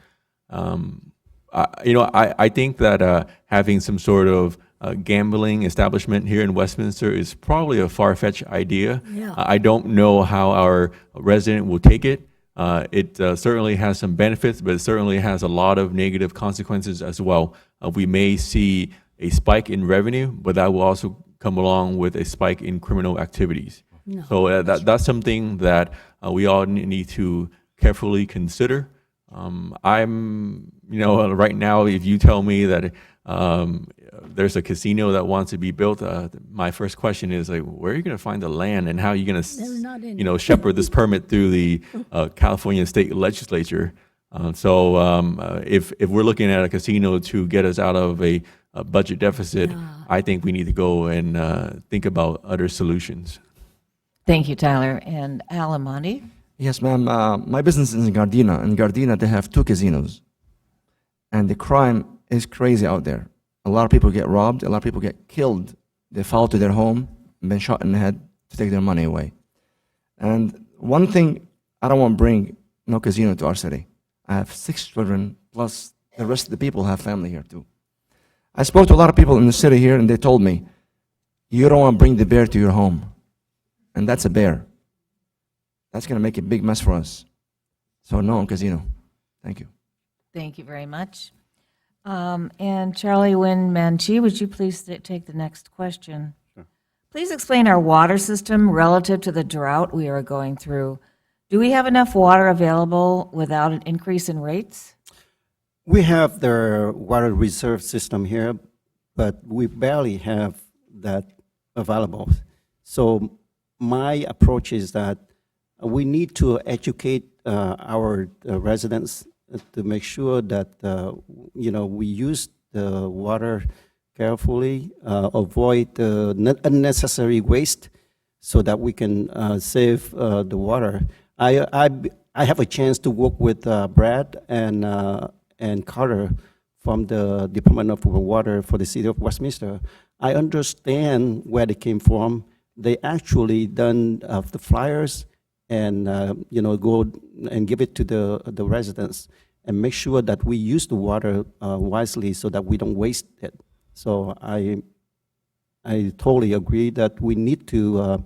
I think that having some sort of gambling establishment here in Westminster is probably a far-fetched idea. Yeah. I don't know how our resident will take it. It certainly has some benefits, but it certainly has a lot of negative consequences as well. We may see a spike in revenue, but that will also come along with a spike in criminal activities. No. So that's something that we all need to carefully consider. Right now, if you tell me that there's a casino that wants to be built, my first question is like, where are you going to find the land and how are you going There's not any. to, shepherd this permit through the California state legislature? If we're looking at a casino to get us out of a budget deficit, I think we need to go and think about other solutions. Thank you, Tyler. And Alamani? Yes, ma'am. My business is in Gardena. In Gardena, they have 2 casinos. And the crime is crazy out there. A lot of people get robbed. A lot of people get killed. They fall to their home and been shot in the head to take their money away. And one thing, I don't want to bring no casino to our city. I have 6 children, plus the rest of the people have family here too. I spoke to a lot of people in the city here, and they told me, you don't want to bring the bear to your home. And that's a bear. That's going to make a big mess for us. So no on casino. Thank you. Thank you very much. And Charlie Wynn Manchi, would you please take the next question? Sure. Please explain our water system relative to the drought we are going through. Do we have enough water available without an increase in rates? We have the water reserve system here, but we barely have that available. So my approach is that we need to educate our residents to make sure that we use the water carefully, avoid unnecessary waste. so that we can save the water. I have a chance to work with Brad and Carter from the Department of Water for the City of Westminster. I understand where they came from. They actually done the flyers and go and give it to the residents and make sure that we use the water wisely so that we don't waste it. So I totally agree that we need to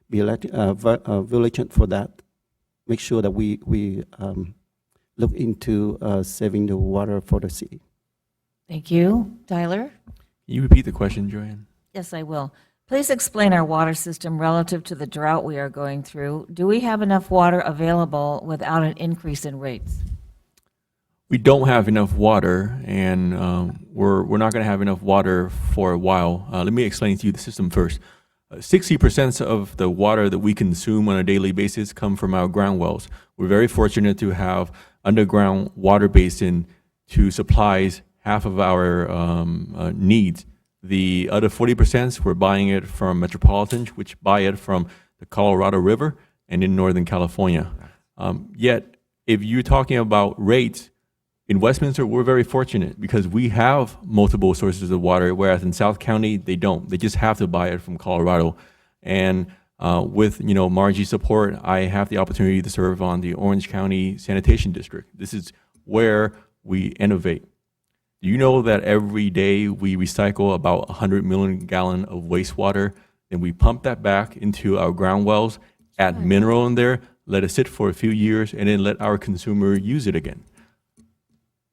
be vigilant for that. Make sure that we look into saving the water for the city. Thank you. Tyler? Can you repeat the question, Joanne? Yes, I will. Please explain our water system relative to the drought we are going through. Do we have enough water available without an increase in rates? We don't have enough water, and we're not going to have enough water for a while. Let me explain to you the system first. 60% of the water that we consume on a daily basis come from our ground wells. We're very fortunate to have underground water basin to supplies half of our needs. The other 40%, we're buying it from Metropolitan, which buy it from the Colorado River and in Northern California. Yet, if you're talking about rates, in Westminster, we're very fortunate because we have multiple sources of water, whereas in South County, they don't. They just have to buy it from Colorado. And with Margie's support, I have the opportunity to serve on the Orange County Sanitation District. This is where we innovate. Do you know that every day we recycle about 100 million gallons of wastewater, and we pump that back into our ground wells, add mineral in there, let it sit for a few years, and then let our consumer use it again?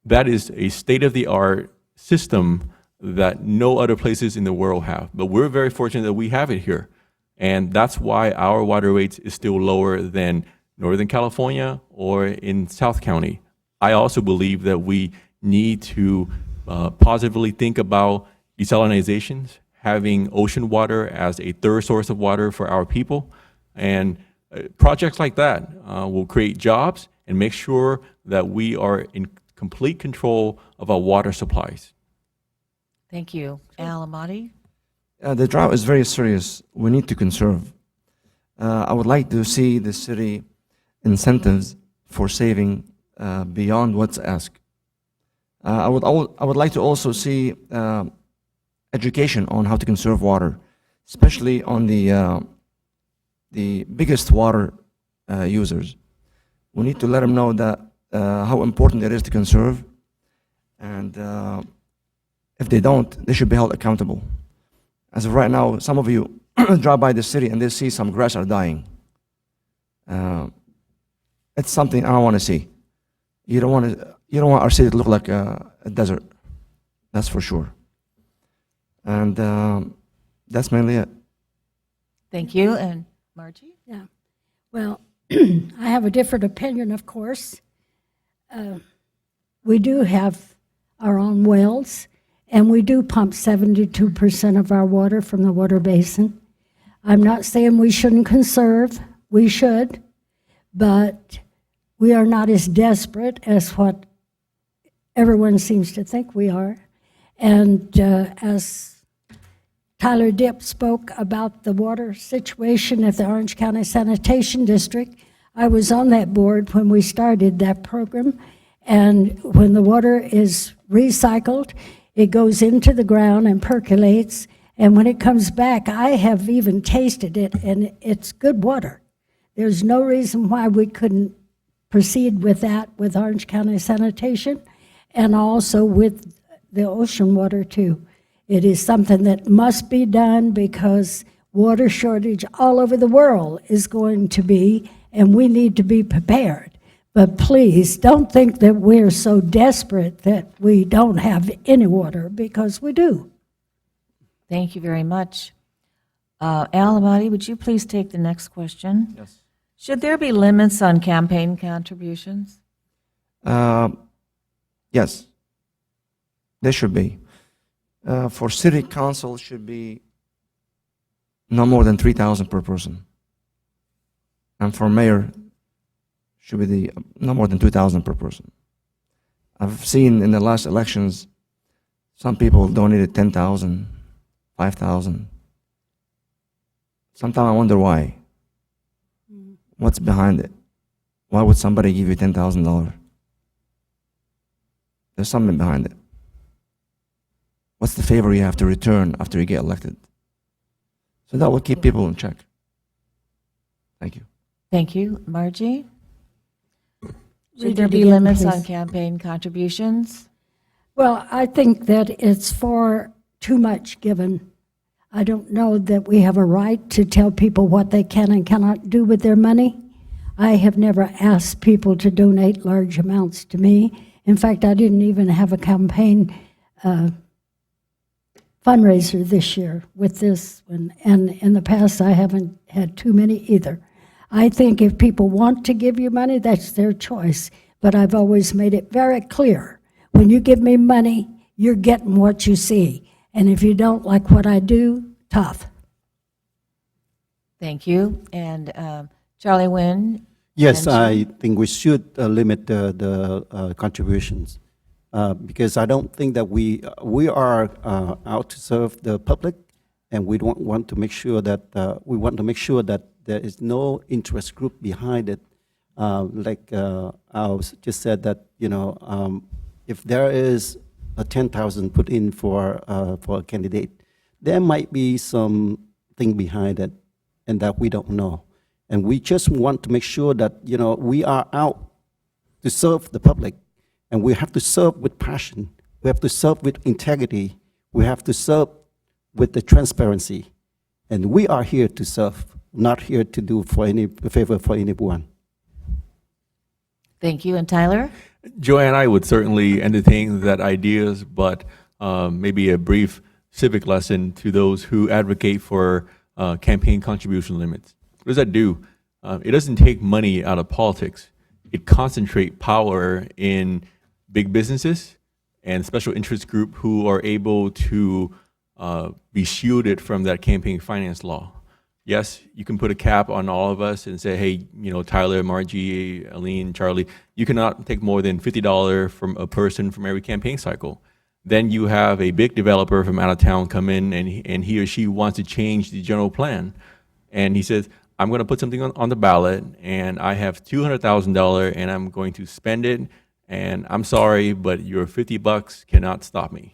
That is a state-of-the-art system that no other places in the world have. But we're very fortunate that we have it here. And that's why our water rates is still lower than Northern California or in South County. I also believe that we need to positively think about desalinizations, having ocean water as a third source of water for our people. And projects like that will create jobs and make sure that we are in complete control of our water supplies. Thank you. Al Amati? The drought is very serious. We need to conserve. I would like to see the city incentives for saving beyond what's asked. I would like to also see education on how to conserve water, especially on the biggest water users. We need to let them know that how important it is to conserve, and if they don't, they should be held accountable. As of right now, some of you drive by the city and they see some grass are dying. It's something I don't want to see. You don't want our city to look like a desert. That's for sure. And that's mainly it. Thank you. And Margie? Yeah. Well, I have a different opinion, of course. We do have our own wells, and we do pump 72% of our water from the water basin. I'm not saying we shouldn't conserve. We should, but we are not as desperate as what everyone seems to think we are. And as Tyler Dipp spoke about the water situation at the Orange County Sanitation District, I was on that board when we started that program, and when the water is recycled, it goes into the ground and percolates, and when it comes back, I have even tasted it, and it's good water. There's no reason why we couldn't proceed with that with Orange County Sanitation, and also with the ocean water too. It is something that must be done because water shortage all over the world is going to be, and we need to be prepared. But please, don't think that we're so desperate that we don't have any water, because we do. Thank you very much. Al Amati, would you please take the next question? Yes. Should there be limits on campaign contributions? Yes, there should be. For city council, it should be no more than 3,000 per person. And for mayor, should be no more than 2,000 per person. I've seen in the last elections, some people donated 10,000, 5,000. Sometimes I wonder why. What's behind it? Why would somebody give you $10,000? There's something behind it. What's the favor you have to return after you get elected? So that will keep people in check. Thank you. Thank you. Margie? Read Should there it be again, limits on please. campaign contributions? Well, I think that it's far too much given. I don't know that we have a right to tell people what they can and cannot do with their money. I have never asked people to donate large amounts to me. In fact, I didn't even have a campaign fundraiser this year with this one, and in the past, I haven't had too many either. I think if people want to give you money, that's their choice, but I've always made it very clear, when you give me money, you're getting what you see, and if you don't like what I do, tough. Thank you. And Charlie Nguyen? Yes, mentioned- I think we should limit the contributions because I don't think that we are out to serve the public, and we don't want to make sure that there is no interest group behind it. Like I just said that if there is a 10,000 put in for a candidate, there might be something behind it, and that we don't know. And we just want to make sure that, we are out to serve the public. And we have to serve with passion. We have to serve with integrity. We have to serve with the transparency. And we are here to serve, not here to do for any favor for anyone. Thank you. And Tyler? Joanne, I would certainly entertain that ideas, but maybe a brief civic lesson to those who advocate for campaign contribution limits. What does that do? It doesn't take money out of politics. It concentrates power in big businesses and special interest group who are able to be shielded from that campaign finance law. Yes, you can put a cap on all of us and say, hey, Tyler, Margie, Aline, Charlie, you cannot take more than $50 from a person from every campaign cycle. Then you have a big developer from out of town come in and he or she wants to change the general plan. And he says, I'm going to put something on the ballot, and I have $200,000, and I'm going to spend it, and I'm sorry, but your $50 cannot stop me.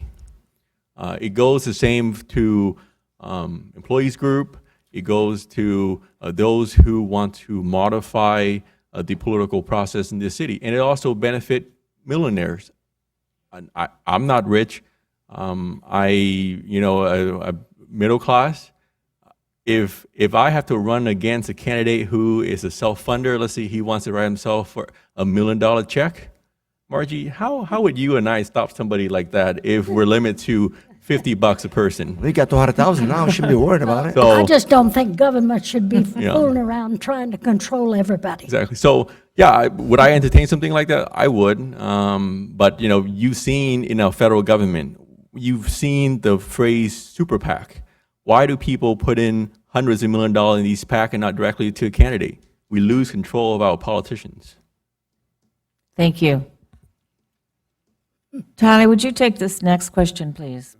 It goes the same to employees group. It goes to those who want to modify the political process in this city, and it also benefit millionaires. I'm not rich. A middle class. If I have to run against a candidate who is a self-funder, let's say he wants to write himself for $1 million check, Margie, how would you and I stop somebody like that if we're limited to $50 a person? We got 200,000 now. Should be worried about it. So I just don't think government should be fooling around trying to control everybody. exactly. So yeah, would I entertain something like that? I would. But you've seen in our federal government, you've seen the phrase super PAC. Why do people put in hundreds of $1 million in these PAC and not directly to a candidate? We lose control of our politicians. Thank you. Tyler, would you take this next question, please?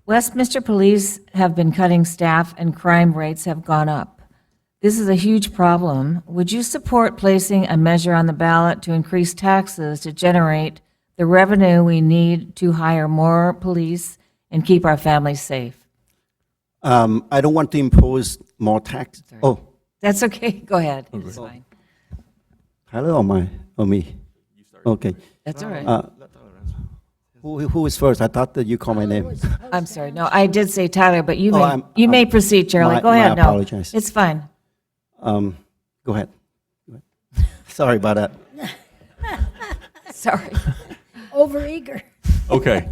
Westminster police have been cutting staff and crime rates have gone up. This is a huge problem. Would you support placing a measure on the ballot to increase taxes to generate the revenue we need to hire more police and keep our families safe? I don't want to impose more tax. Oh, That's okay. Go ahead. It's fine. Tyler or me? Okay. That's all right. Who is first? I thought that you called my name. I'm sorry. No, I did say Tyler, but you Oh, may proceed, Charlie. Go ahead. I No, apologize. it's fine. Go ahead. Sorry about that. Sorry. Overeager. Okay.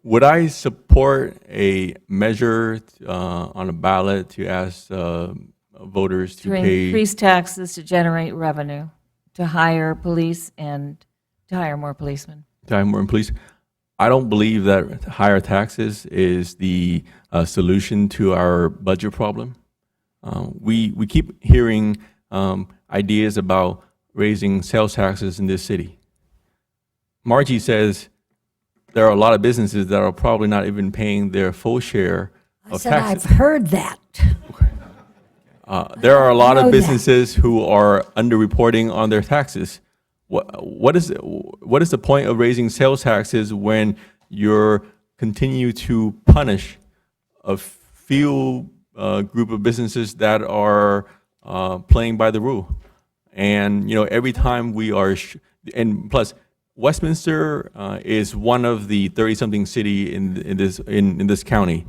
Would I support a measure on a ballot to ask voters to To pay? increase taxes to generate revenue, to hire police and to hire more policemen. Time more police. I don't believe that higher taxes is the solution to our budget problem. We keep hearing ideas about raising sales taxes in this city. Margie says there are a lot of businesses that are probably not even paying their full share I of said, taxes. I've heard that. There are a lot know of that. businesses who are underreporting on their taxes. What is the point of raising sales taxes when you're continue to punish a few group of businesses that are playing by the rule? And every time we are, and plus, Westminster is one of the 30-something city in this county.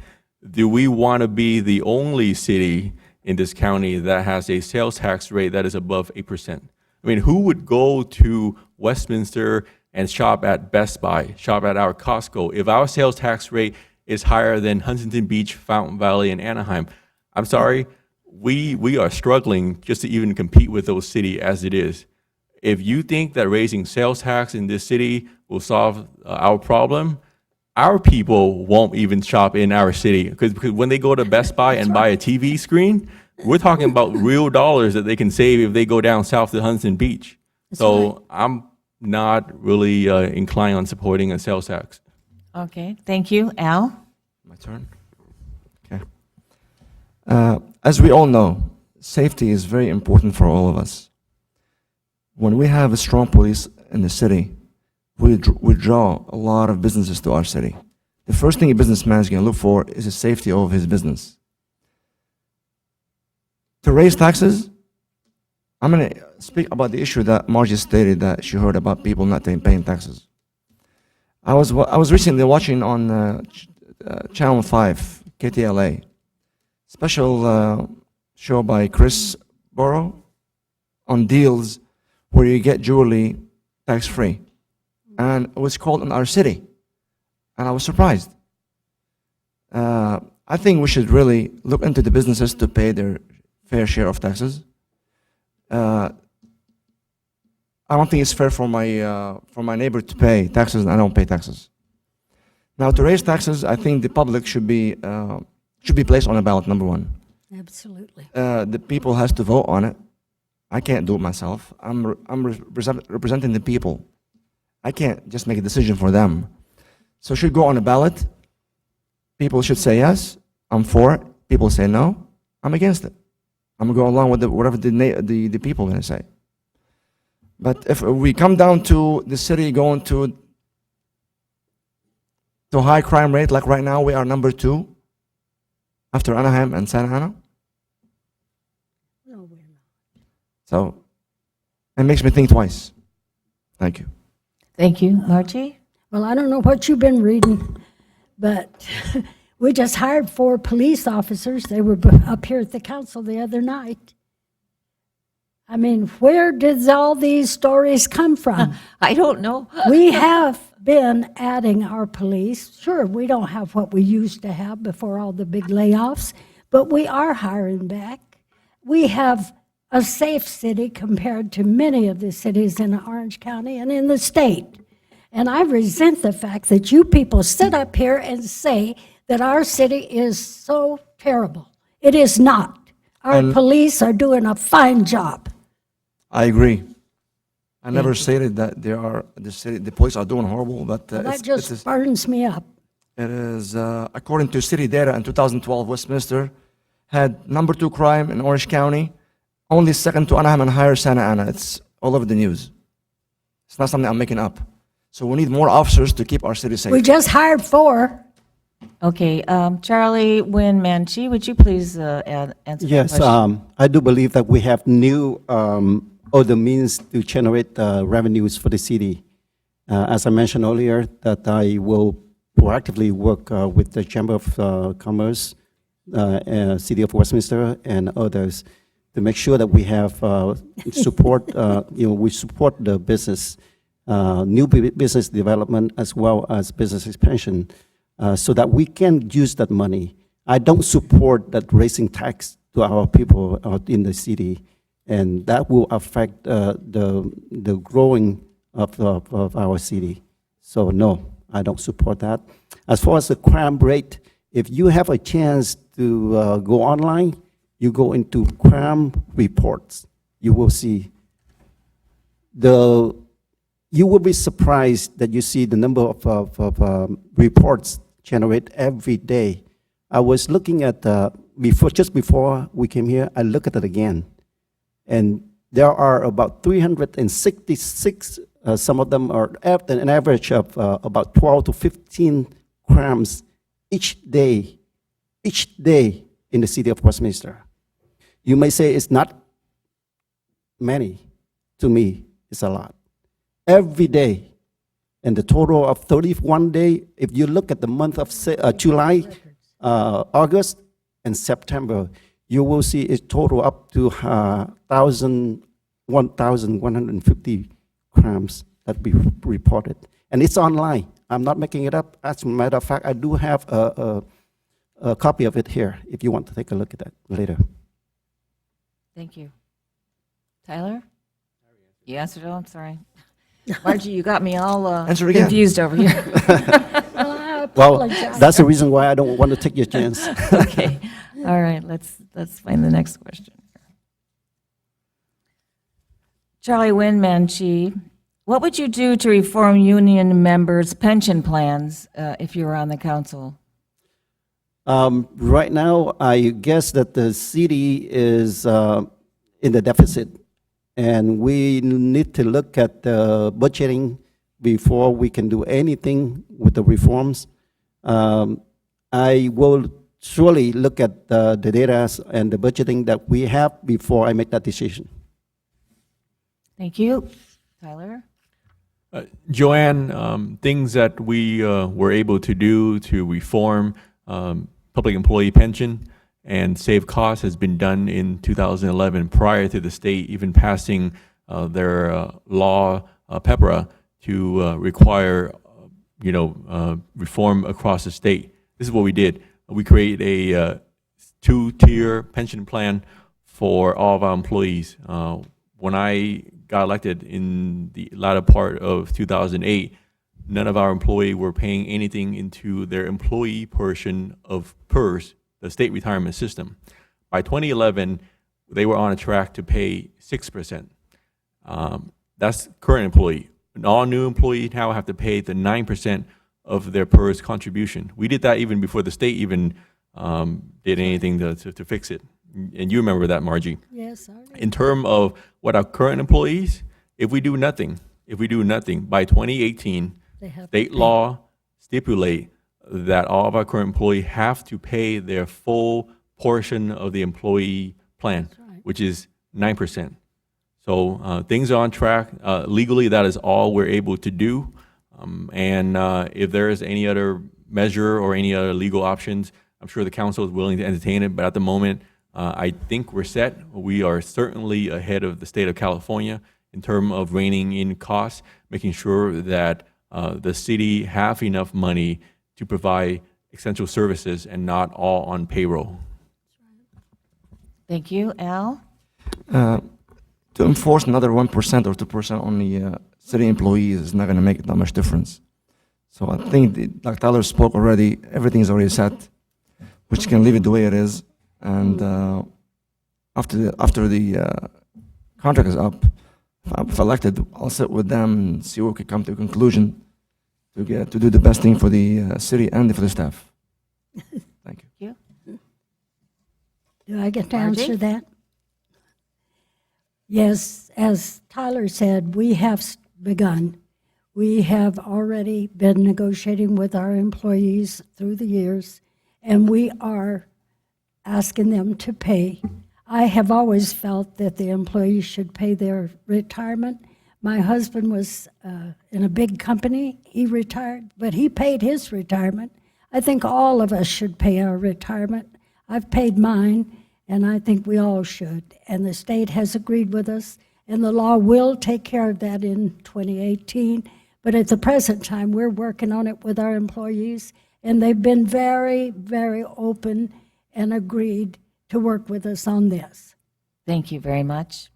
Do we want to be the only city in this county that has a sales tax rate that is above 8%? I mean, who would go to Westminster and shop at Best Buy, shop at our Costco, if our sales tax rate is higher than Huntington Beach, Fountain Valley, and Anaheim? I'm sorry, we are struggling just to even compete with those cities as it is. If you think that raising sales tax in this city will solve our problem, our people won't even shop in our city, because when they go to Best Buy and buy a TV screen, we're talking about real dollars that they can save if they go down south to Huntington Beach. So I'm not really inclined on supporting a sales tax. Okay, thank you. Al? My turn? Okay. As we all know, safety is very important for all of us. When we have a strong police in the city, we draw a lot of businesses to our city. The first thing a businessman is going to look for is the safety of his business. To raise taxes, I'm going to speak about the issue that Margie stated that she heard about people not paying taxes. I was recently watching on Channel 5, KTLA, special show by Chris Burrow on deals where you get jewelry tax-free. And it was called in our city. And I was surprised. I think we should really look into the businesses to pay their fair share of taxes. I don't think it's fair for my neighbor to pay taxes and I don't pay taxes. Now, to raise taxes, I think the public should be placed on a ballot, number one. Absolutely. The people has to vote on it. I can't do it myself. I'm representing the people. I can't just make a decision for them. So it should go on a ballot. People should say yes, I'm for it. People say no, I'm against it. I'm going to go along with whatever the people are going to say. But if we come down to the city going to high crime rate, like right now we are number 2 after Anaheim and Santa Ana. No, we're not. So it makes me think twice. Thank you. Thank you. Margie? Well, I don't know what you've been reading, but we just hired 4 police officers. They were up here at the council the other night. I mean, where did all these stories come from? I don't know. We have been adding our police. Sure, we don't have what we used to have before all the big layoffs, but we are hiring back. We have a safe city compared to many of the cities in Orange County and in the state. And I resent the fact that you people sit up here and say that our city is so terrible. It is not. Our police are doing a fine job. I agree. I never stated that the police are doing horrible, but That just burns me up. it is according to city data in 2012, Westminster had number 2 crime in Orange County, only second to Anaheim and higher Santa Ana. It's all over the news. It's not something I'm making up. So we need more officers to keep our city safe. We just hired 4. Okay, Charlie Wynn Manchi, would you please answer that Yes, question? I do believe that we have new other means to generate revenues for the city. As I mentioned earlier, that I will proactively work with the Chamber of Commerce, City of Westminster, and others to make sure that we have support. We support the business, new business development as well as business expansion, so that we can use that money. I don't support that raising tax to our people out in the city, and that will affect the growing of our city. So no, I don't support that. As far as the crime rate, if you have a chance to go online, you go into crime reports, you will see you will be surprised that you see the number of reports generated every day. I was looking at just before we came here, I looked at it again. And there are about 366, some of them are at an average of about 12 to 15 crimes each day in the city of Westminster. You may say it's not many. To me, it's a lot. Every day. And the total of 31 days, if you look at the month of July, August, and September, you will see it total up to 1,150 crimes that be reported. And it's online. I'm not making it up. As a matter of fact, I do have a copy of it here if you want to take a look at that later. Thank you. Tyler? You answered it, I'm sorry. Margie, you got me all Answer again. confused over here. Well, that's the reason why I don't want to take your chance. Okay, all right, let's find the next question. Charlie Winmanchi, what would you do to reform union members' pension plans if you were on the council? Right now, I guess that the city is in the deficit, and we need to look at the budgeting before we can do anything with the reforms. I will surely look at the data and the budgeting that we have before I make that decision. Thank you. Tyler? Joanne, things that we were able to do to reform public employee pension and save costs has been done in 2011 prior to the state even passing their law, PEPRA, to require reform across the state. This is what we did. We created a two-tier pension plan for all of our employees. When I got elected in the latter part of 2008, none of our employees were paying anything into their employee portion of PERS, the state retirement system. By 2011, they were on a track to pay 6%. That's current employee. All new employees now have to pay the 9% of their PERS contribution. We did that even before the state even did anything to fix it. And you remember that, Margie. Yes, I do. In terms of what our current employees, if we do nothing, by 2018, They have to state pay. law stipulate that all of our current employees have to pay their full portion of the employee plan, which is 9%. So things are on track. Legally, that is all we're able to do. And if there is any other measure or any other legal options, I'm sure the council is willing to entertain it. But at the moment, I think we're set. We are certainly ahead of the state of California in terms of reining in costs, making sure that the city have enough money to provide essential services and not all on payroll. Thank you. Al? To enforce another 1% or 2% on the city employees is not going to make that much difference. So I think, like Tyler spoke already, everything is already set, which can leave it the way it is. And after the contract is up, if elected, I'll sit with them and see what we can come to a conclusion to do the best thing for the city and for the staff. Thank you. Do I get to Margie? answer that? Yes, as Tyler said, we have begun. We have already been negotiating with our employees through the years, and we are asking them to pay. I have always felt that the employees should pay their retirement. My husband was in a big company. He retired, but he paid his retirement. I think all of us should pay our retirement. I've paid mine, and I think we all should. And the state has agreed with us, and the law will take care of that in 2018. But at the present time, we're working on it with our employees, and they've been very, very open and agreed to work with us on this. Thank you very much.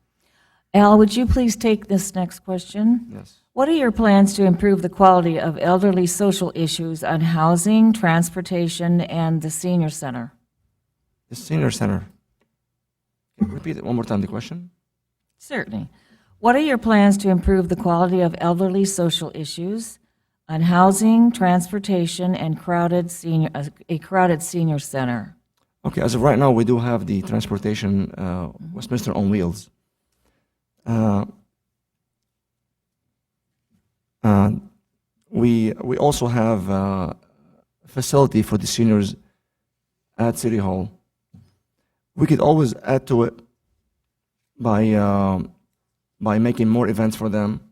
Al, would you please take this next question? Yes. What are your plans to improve the quality of elderly social issues on housing, transportation, and the senior center? The senior center. Can you repeat it one more time, the question? Certainly. What are your plans to improve the quality of elderly social issues on housing, transportation, and a crowded senior center? Okay, as of right now, we do have the transportation, Westminster on Wheels. Uh, uh, we also have a facility for the seniors at City Hall. We could always add to it by making more events for them,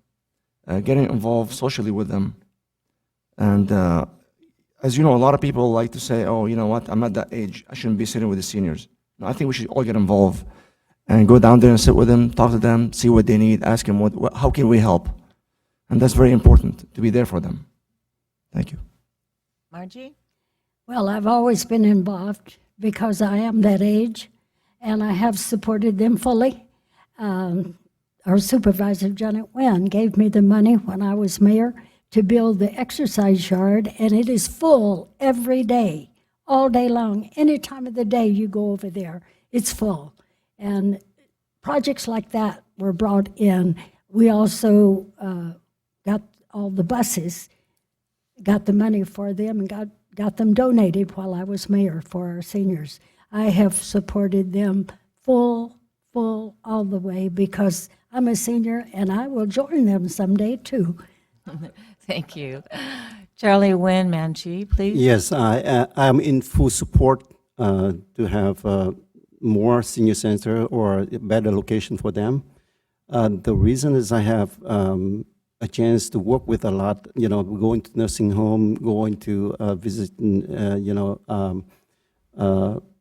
getting involved socially with them. And as you know, a lot of people like to say, oh, you know what, I'm at that age, I shouldn't be sitting with the seniors. No, I think we should all get involved and go down there and sit with them, talk to them, see what they need, ask them how can we help. And that's very important, to be there for them. Thank you. Margie? Well, I've always been involved because I am that age, and I have supported them fully. Our supervisor, Janet Nguyen, gave me the money when I was mayor to build the exercise yard, and it is full every day, all day long. Any time of the day you go over there, it's full. And projects like that were brought in. We also got all the buses, got the money for them, and got them donated while I was mayor for our seniors. I have supported them full all the way because I'm a senior and I will join them someday too. Thank you. Charlie Nguyen Manchi, please. Yes, I'm in full support to have more senior center or a better location for them. The reason is I have a chance to work with a lot, going to nursing home, going to visiting,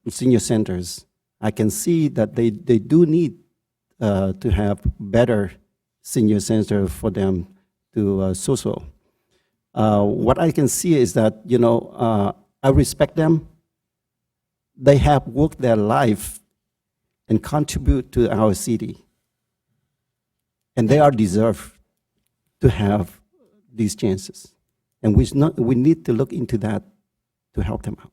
senior centers. I can see that they do need to have better senior center for them to social. What I can see is that, I respect them. They have worked their life and contribute to our city. And they are deserved to have these chances. And we need to look into that to help them out.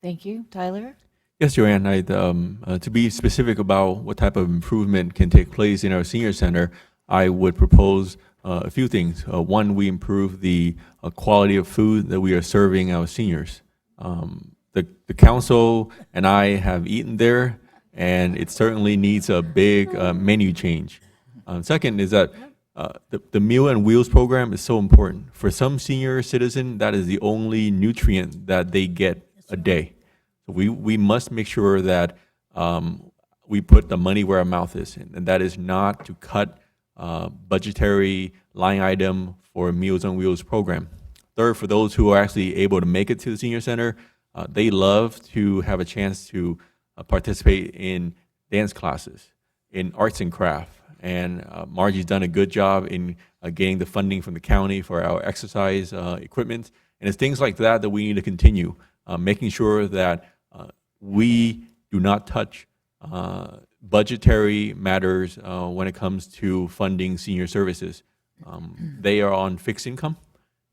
Thank you. Tyler? Yes, Joanne, to be specific about what type of improvement can take place in our senior center, I would propose a few things. One, we improve the quality of food that we are serving our seniors. The council and I have eaten there, and it certainly needs a big menu change. Second is that the Meal and Wheels program is so important. For some senior citizen, that is the only nutrient that they get a day. So we must make sure that we put the money where our mouth is, and that is not to cut budgetary line item for Meals on Wheels program. Third, for those who are actually able to make it to the senior center, they love to have a chance to participate in dance classes, in arts and craft. And Margie's done a good job in getting the funding from the county for our exercise equipment. And it's things like that that we need to continue, making sure that we do not touch budgetary matters when it comes to funding senior services. They are on fixed income,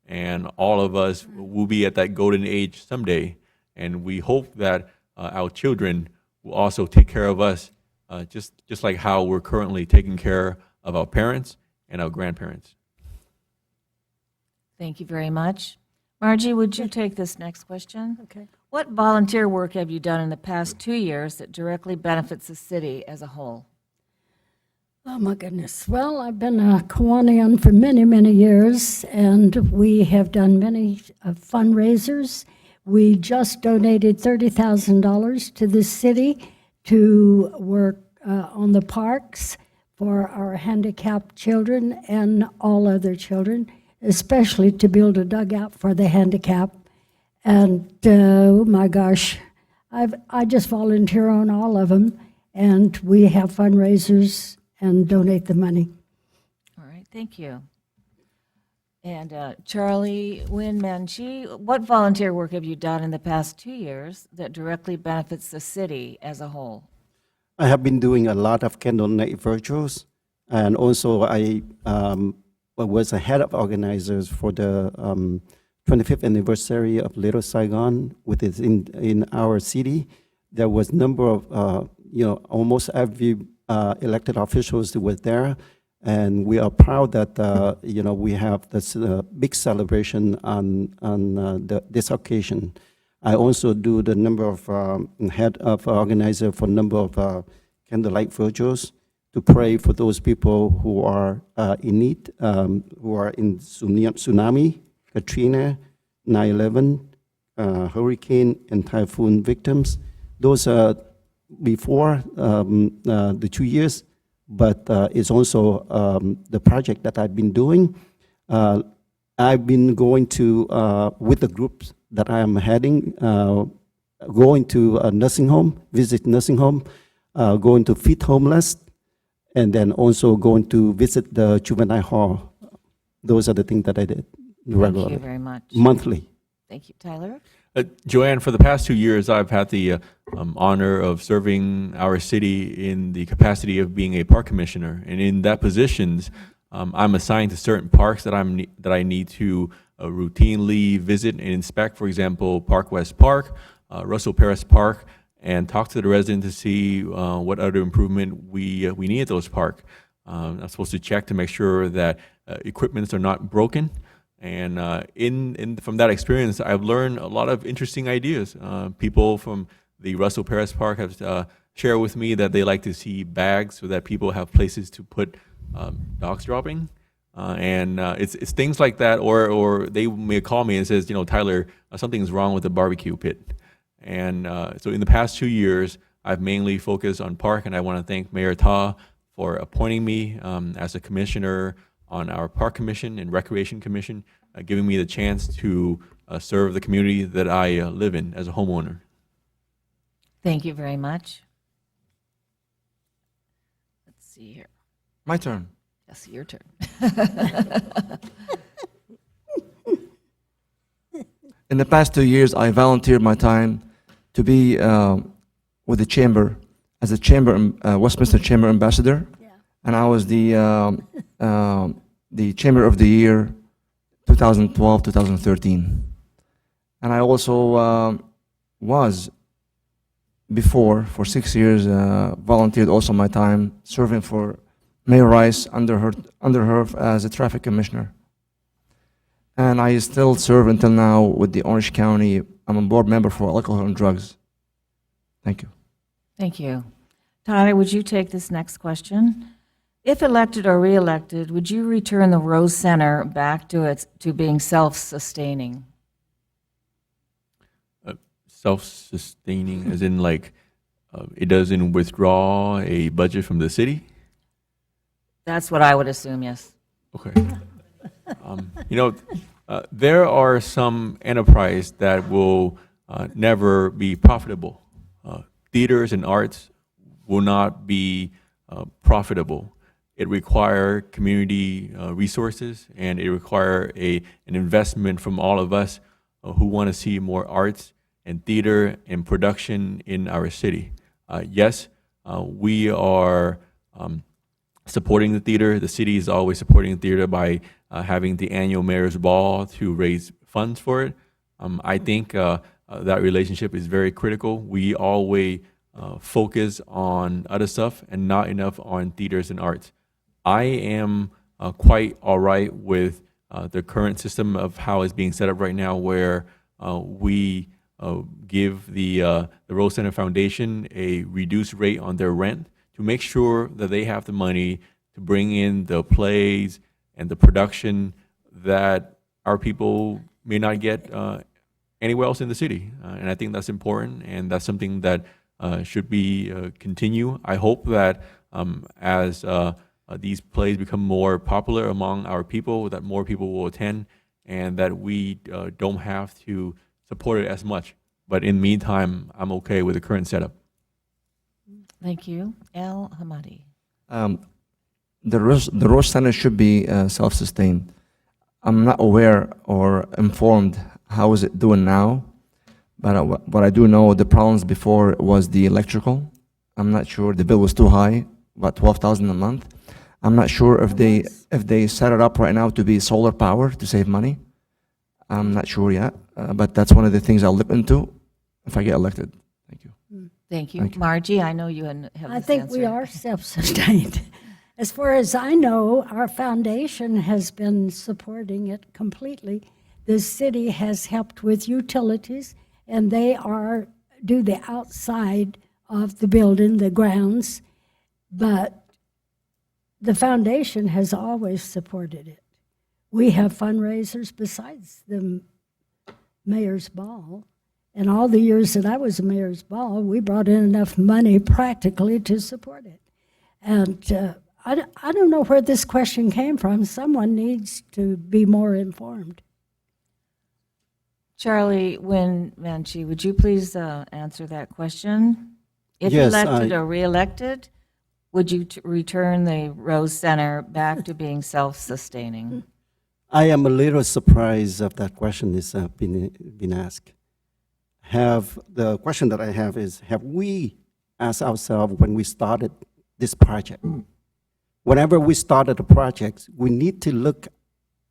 and all of us will be at that golden age someday. And we hope that our children will also take care of us, just like how we're currently taking care of our parents and our grandparents. Thank you very much. Margie, would you take this next question? Okay. What volunteer work have you done in the past 2 years that directly benefits the city as a whole? Oh, my goodness. Well, I've been a Kiwanian for many, many years, and we have done many fundraisers. We just donated $30,000 to the city to work on the parks for our handicapped children and all other children, especially to build a dugout for the handicapped. And oh my gosh, I just volunteer on all of them, and we have fundraisers and donate the money. All right, thank you. And Charlie Nguyen Manchi, what volunteer work have you done in the past 2 years that directly benefits the city as a whole? I have been doing a lot of candle night virtuals, and also I was a head of organizers for the 25th anniversary of Little Saigon, which is in our city. There was a number of, almost every elected officials that were there, and we are proud that, we have this big celebration on this occasion. I also do the number of head of organizer for number of candlelight virtuals to pray for those people who are in need, who are in tsunami, Katrina, 9/11, hurricane, and typhoon victims. Those are before the 2 years, but it's also the project that I've been doing. I've been going to, with the groups that I am heading, going to a nursing home, visit nursing home, going to feed homeless, and then also going to visit the juvenile hall. Those are the things that I did regularly. Thank you very much. Monthly. Thank you. Tyler? Joanne, for the past 2 years, I've had the honor of serving our city in the capacity of being a park commissioner. And in that positions, I'm assigned to certain parks that I need to routinely visit and inspect. For example, Park West Park, Russell Paris Park, and talk to the residents to see what other improvement we need at those parks. I'm supposed to check to make sure that equipments are not broken. And from that experience, I've learned a lot of interesting ideas. People from the Russell Paris Park have shared with me that they like to see bags so that people have places to put dogs dropping. It's things like that, or they may call me and says, Tyler, something's wrong with the barbecue pit. And so in the past 2 years, I've mainly focused on park, and I want to thank Mayor Ta for appointing me as a commissioner on our Park Commission and Recreation Commission, giving me the chance to serve the community that I live in as a homeowner. Thank you very much. Let's see here. My turn. Yes, your turn. In the past 2 years, I volunteered my time to be with the chamber as a Westminster Chamber ambassador, and I was the Chamber of the Year 2012-2013. And I also was before, for 6 years, volunteered also my time serving for Mayor Rice under her as a traffic commissioner. And I still serve until now with the Orange County. I'm a board member for alcohol and drugs. Thank you. Thank you. Tyler, would you take this next question? If elected or re-elected, would you return the Rose Center back to being self-sustaining? Self-sustaining, as in like it doesn't withdraw a budget from the city? That's what I would assume, yes. Okay. There are some enterprise that will never be profitable. Theaters and arts will not be profitable. It requires community resources, and it requires an investment from all of us who want to see more arts and theater and production in our city. Yes, we are supporting the theater. The city is always supporting the theater by having the annual Mayor's Ball to raise funds for it. I think that relationship is very critical. We always focus on other stuff and not enough on theaters and arts. I am quite all right with the current system of how it's being set up right now, where we give the Rose Center Foundation a reduced rate on their rent to make sure that they have the money to bring in the plays and the production that our people may not get anywhere else in the city. And I think that's important, and that's something that should be continue. I hope that as these plays become more popular among our people, that more people will attend, and that we don't have to support it as much. But in the meantime, I'm okay with the current setup. Thank you. El Hamadi. The Rose Center should be self-sustained. I'm not aware or informed how is it doing now, but what I do know, the problems before was the electrical. I'm not sure, the bill was too high, about $12,000 a month. I'm not sure if they set it up right now to be solar power to save money. I'm not sure yet, but that's one of the things I'll look into if I get elected. Thank you. Thank you. Thank you. Margie, I know you have this I think we answer. are self-sustained. As far as I know, our foundation has been supporting it completely. The city has helped with utilities and they do the outside of the building, the grounds, but the foundation has always supported it. We have fundraisers besides the mayor's ball. And all the years that I was a mayor's ball, we brought in enough money practically to support it. And I don't know where this question came from. Someone needs to be more informed. Charlie Wynn Manchi, would you please answer that question? If Yes, elected or re-elected, would you return the Rose Center back to being self-sustaining? I am a little surprised of that question is been asked. The question that I have is, have we asked ourselves when we started this project? Whenever we started a project, we need to look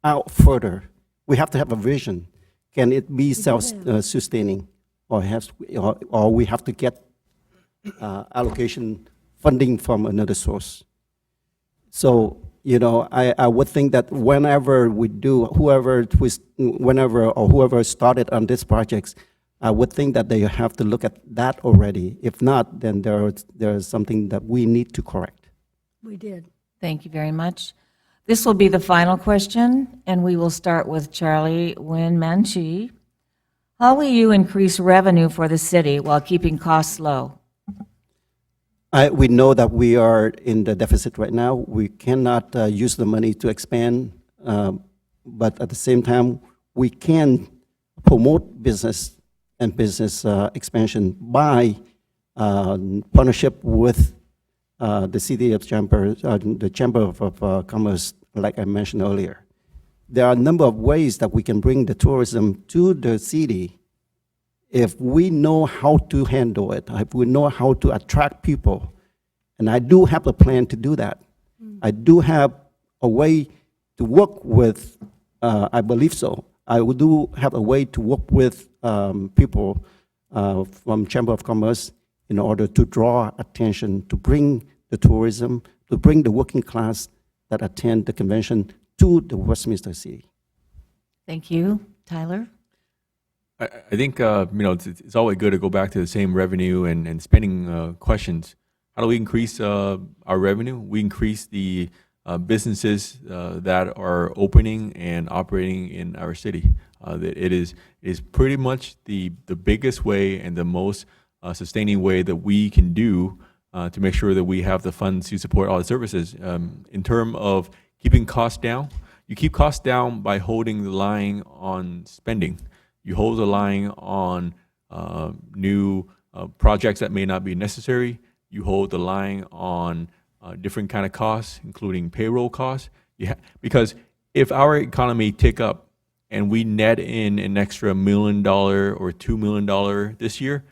out further. We have to have a vision. Can it be self-sustaining, or we have to get allocation funding from another source? So, you know, I would think that whenever whoever started on this project, I would think that they have to look at that already. If not, then there is something that we need to correct. We did. Thank you very much. This will be the final question, and we will start with Charlie Wynn Manchi. How will you increase revenue for the city while keeping costs low? We know that we are in the deficit right now. We cannot use the money to expand, but at the same time, we can promote business and business expansion by partnership with the City of Chamber, the Chamber of Commerce, like I mentioned earlier. There are a number of ways that we can bring the tourism to the city if we know how to handle it, if we know how to attract people. And I do have a plan to do that. I do have a way to work with, I believe so, I do have a way to work with people from Chamber of Commerce in order to draw attention, to bring the tourism, to bring the working class that attend the convention to the Westminster City. Thank you. Tyler? I think it's always good to go back to the same revenue and spending questions. How do we increase our revenue? We increase the businesses that are opening and operating in our city. It is pretty much the biggest way and the most sustaining way that we can do to make sure that we have the funds to support all the services. In terms of keeping costs down, you keep costs down by holding the line on spending. You hold the line on new projects that may not be necessary. You hold the line on different kind of costs, including payroll costs. Because if our economy tick up and we net in an extra $1 million or $2 million this year,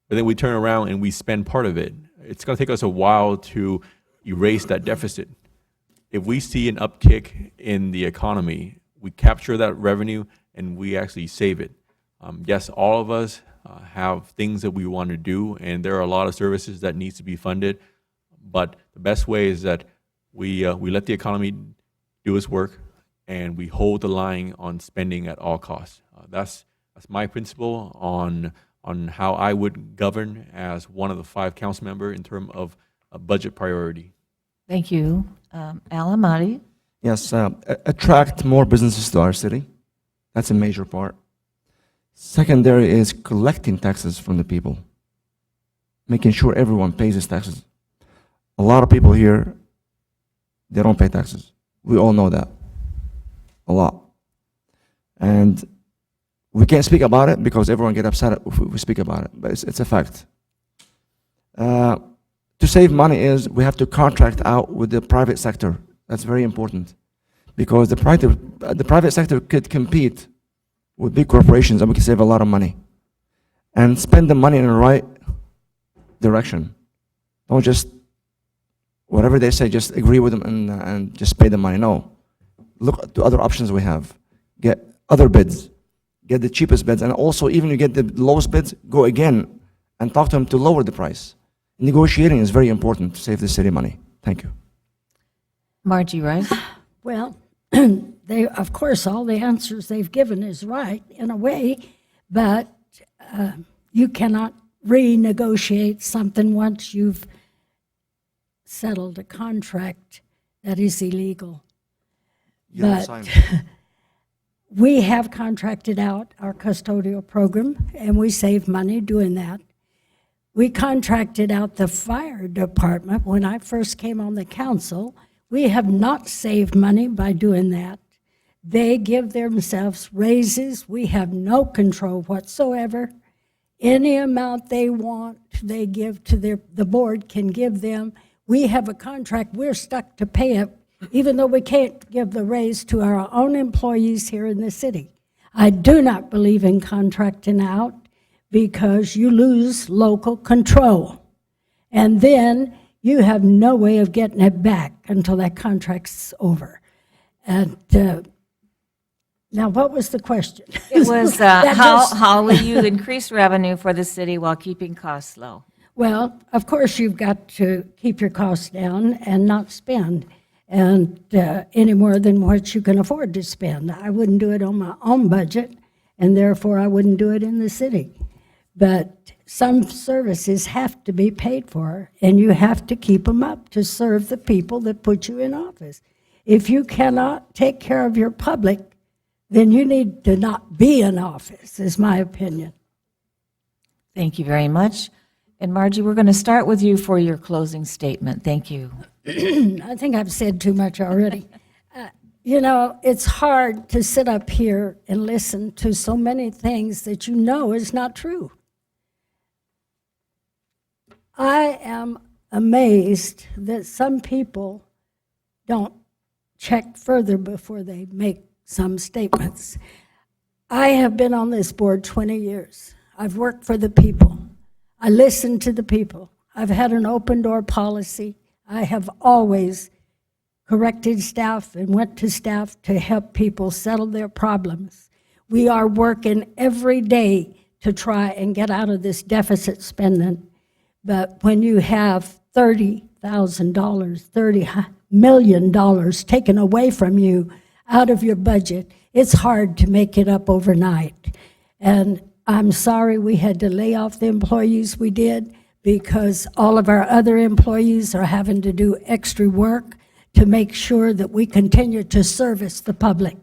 but then we turn around and we spend part of it, it's going to take us a while to erase that deficit. If we see an uptick in the economy, we capture that revenue and we actually save it. Yes, all of us have things that we want to do, and there are a lot of services that needs to be funded. But the best way is that we let the economy do its work, and we hold the line on spending at all costs. That's my principle on how I would govern as one of the 5 council members in terms of a budget priority. Thank you. Al Amadi? Yes, attract more businesses to our city. That's a major part. Secondary is collecting taxes from the people, making sure everyone pays his taxes. A lot of people here, they don't pay taxes. We all know that. A lot. And we can't speak about it because everyone gets upset if we speak about it, but it's a fact. To save money is we have to contract out with the private sector. That's very important because the private sector could compete with big corporations and we can save a lot of money. And spend the money in the right direction. Don't just, whatever they say, just agree with them and just pay the money. No. Look at the other options we have. Get other bids. Get the cheapest bids. And also, even if you get the lowest bids, go again and talk to them to lower the price. Negotiating is very important to save the city money. Thank you. Margie Rice? Well, of course, all the answers they've given is right in a way, but you cannot renegotiate something once you've settled a contract that is illegal. Yes, But we have contracted out our custodial program, and we save money doing that. We contracted out the fire department when I first came on the council. We have not saved money by doing that. They give themselves raises. We have no control whatsoever. Any amount they want, they give to the board can give them. We have a contract, we're stuck to pay it, even though we can't give the raise to our own employees here in the city. I do not believe in contracting out because you lose local control. And then you have no way of getting it back until that contract's over. And now, what was the question? It was That just- how will you increase revenue for the city while keeping costs low? Well, of course, you've got to keep your costs down and not spend and any more than what you can afford to spend. I wouldn't do it on my own budget, and therefore I wouldn't do it in the city. But some services have to be paid for, and you have to keep them up to serve the people that put you in office. If you cannot take care of your public, then you need to not be in office, is my opinion. Thank you very much. And Margie, we're going to start with you for your closing statement. Thank you. I think I've said too much already. You know, it's hard to sit up here and listen to so many things that you know is not true. I am amazed that some people don't check further before they make some statements. I have been on this board 20 years. I've worked for the people. I listen to the people. I've had an open door policy. I have always corrected staff and went to staff to help people settle their problems. We are working every day to try and get out of this deficit spending. But when you have $30,000, $30 million taken away from you out of your budget, it's hard to make it up overnight. And I'm sorry we had to lay off the employees we did because all of our other employees are having to do extra work to make sure that we continue to service the public.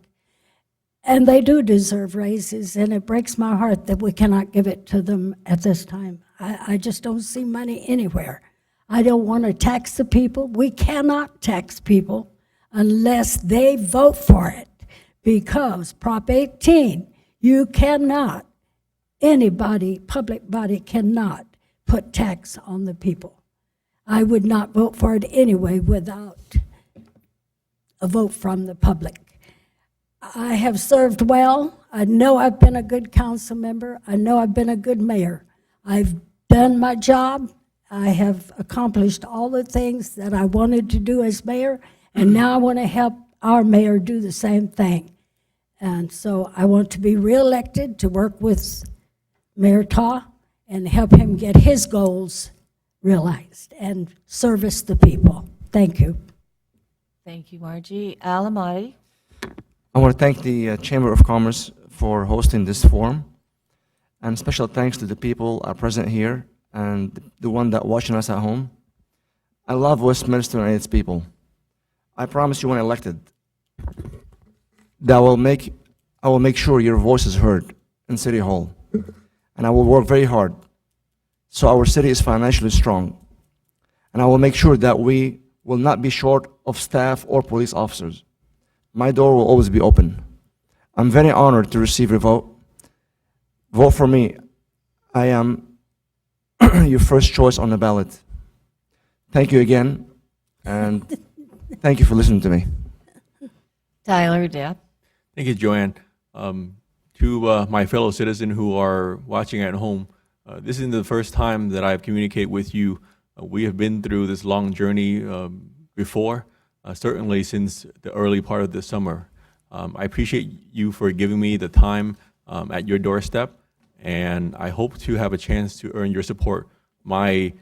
And they do deserve raises, and it breaks my heart that we cannot give it to them at this time. I just don't see money anywhere. I don't want to tax the people. We cannot tax people unless they vote for it, because Prop 18, you cannot, anybody, public body cannot put tax on the people. I would not vote for it anyway without a vote from the public. I have served well. I know I've been a good council member. I know I've been a good mayor. I've done my job. I have accomplished all the things that I wanted to do as mayor, and now I want to help our mayor do the same thing. And so I want to be reelected to work with Mayor Ta and help him get his goals realized and service the people. Thank you. Thank you, Margie. Al Amati. I want to thank the Chamber of Commerce for hosting this forum, and special thanks to the people present here and the one that watching us at home. I love Westminster and its people. I promise you when elected that I will make sure your voice is heard in City Hall, and I will work very hard so our city is financially strong, and I will make sure that we will not be short of staff or police officers. My door will always be open. I'm very honored to receive your vote. Vote for me. I am your first choice on the ballot. Thank you again, and thank you for listening to me. Tyler Depp. Thank you, Joanne. To my fellow citizens who are watching at home, this isn't the first time that I've communicated with you. We have been through this long journey before, certainly since the early part of the summer. I appreciate you for giving me the time at your doorstep, and I hope to have a chance to earn your support. My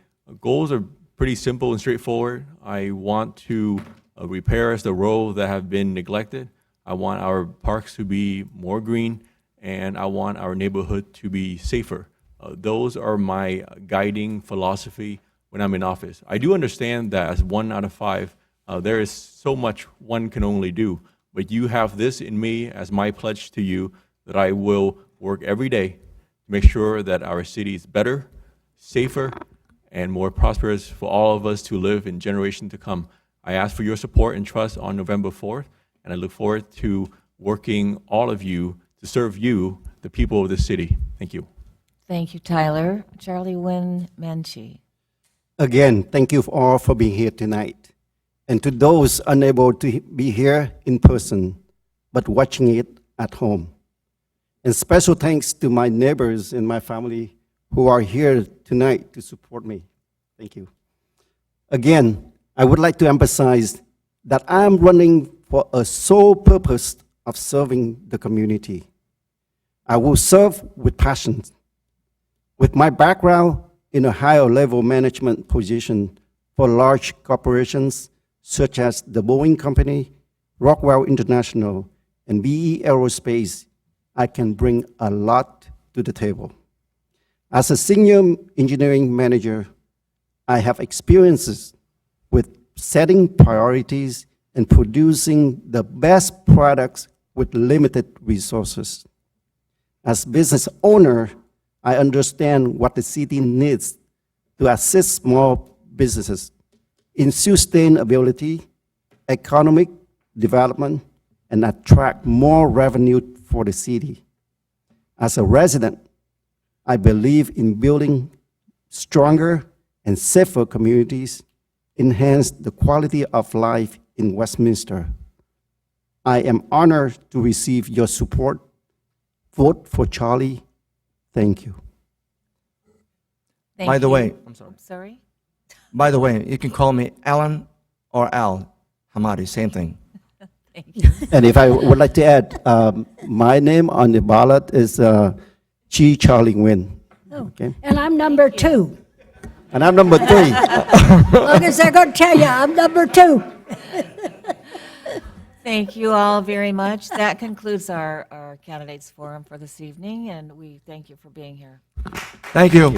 goals are pretty simple and straightforward. I want to repair the roads that have been neglected. I want our parks to be more green, and I want our neighborhood to be safer. Those are my guiding philosophy when I'm in office. I do understand that as 1 out of 5, there is so much one can only do, but you have this in me as my pledge to you that I will work every day to make sure that our city is better, safer, and more prosperous for all of us to live in generations to come. I ask for your support and trust on November 4th, and I look forward to working all of you to serve you, the people of this city. Thank you. Thank you, Tyler. Charlie Wynn Manchi. Again, thank you all for being here tonight. And to those unable to be here in person, but watching it at home. And special thanks to my neighbors and my family who are here tonight to support me. Thank you. Again, I would like to emphasize that I am running for a sole purpose of serving the community. I will serve with passion. With my background in a higher level management position for large corporations such as the Boeing Company, Rockwell International, and BE Aerospace, I can bring a lot to the table. As a senior engineering manager, I have experiences with setting priorities and producing the best products with limited resources. As business owner, I understand what the city needs to assist small businesses in sustainability, economic development, and attract more revenue for the city. As a resident, I believe in building stronger and safer communities, enhance the quality of life in Westminster. I am honored to receive your support. Vote for Charlie. Thank you. Thank By the you. way, I'm sorry. I'm sorry? By the way, you can call me Alan or Al Hamadi, same thing. Thank you. And if I would like to add, my name on the ballot is Chi Charlie Nguyen. Okay? And I'm number 2. And I'm number 3. As long as they're going to tell you, I'm number 2. Thank you all very much. That concludes our candidates forum for this evening, and we thank you for being here. Thank you.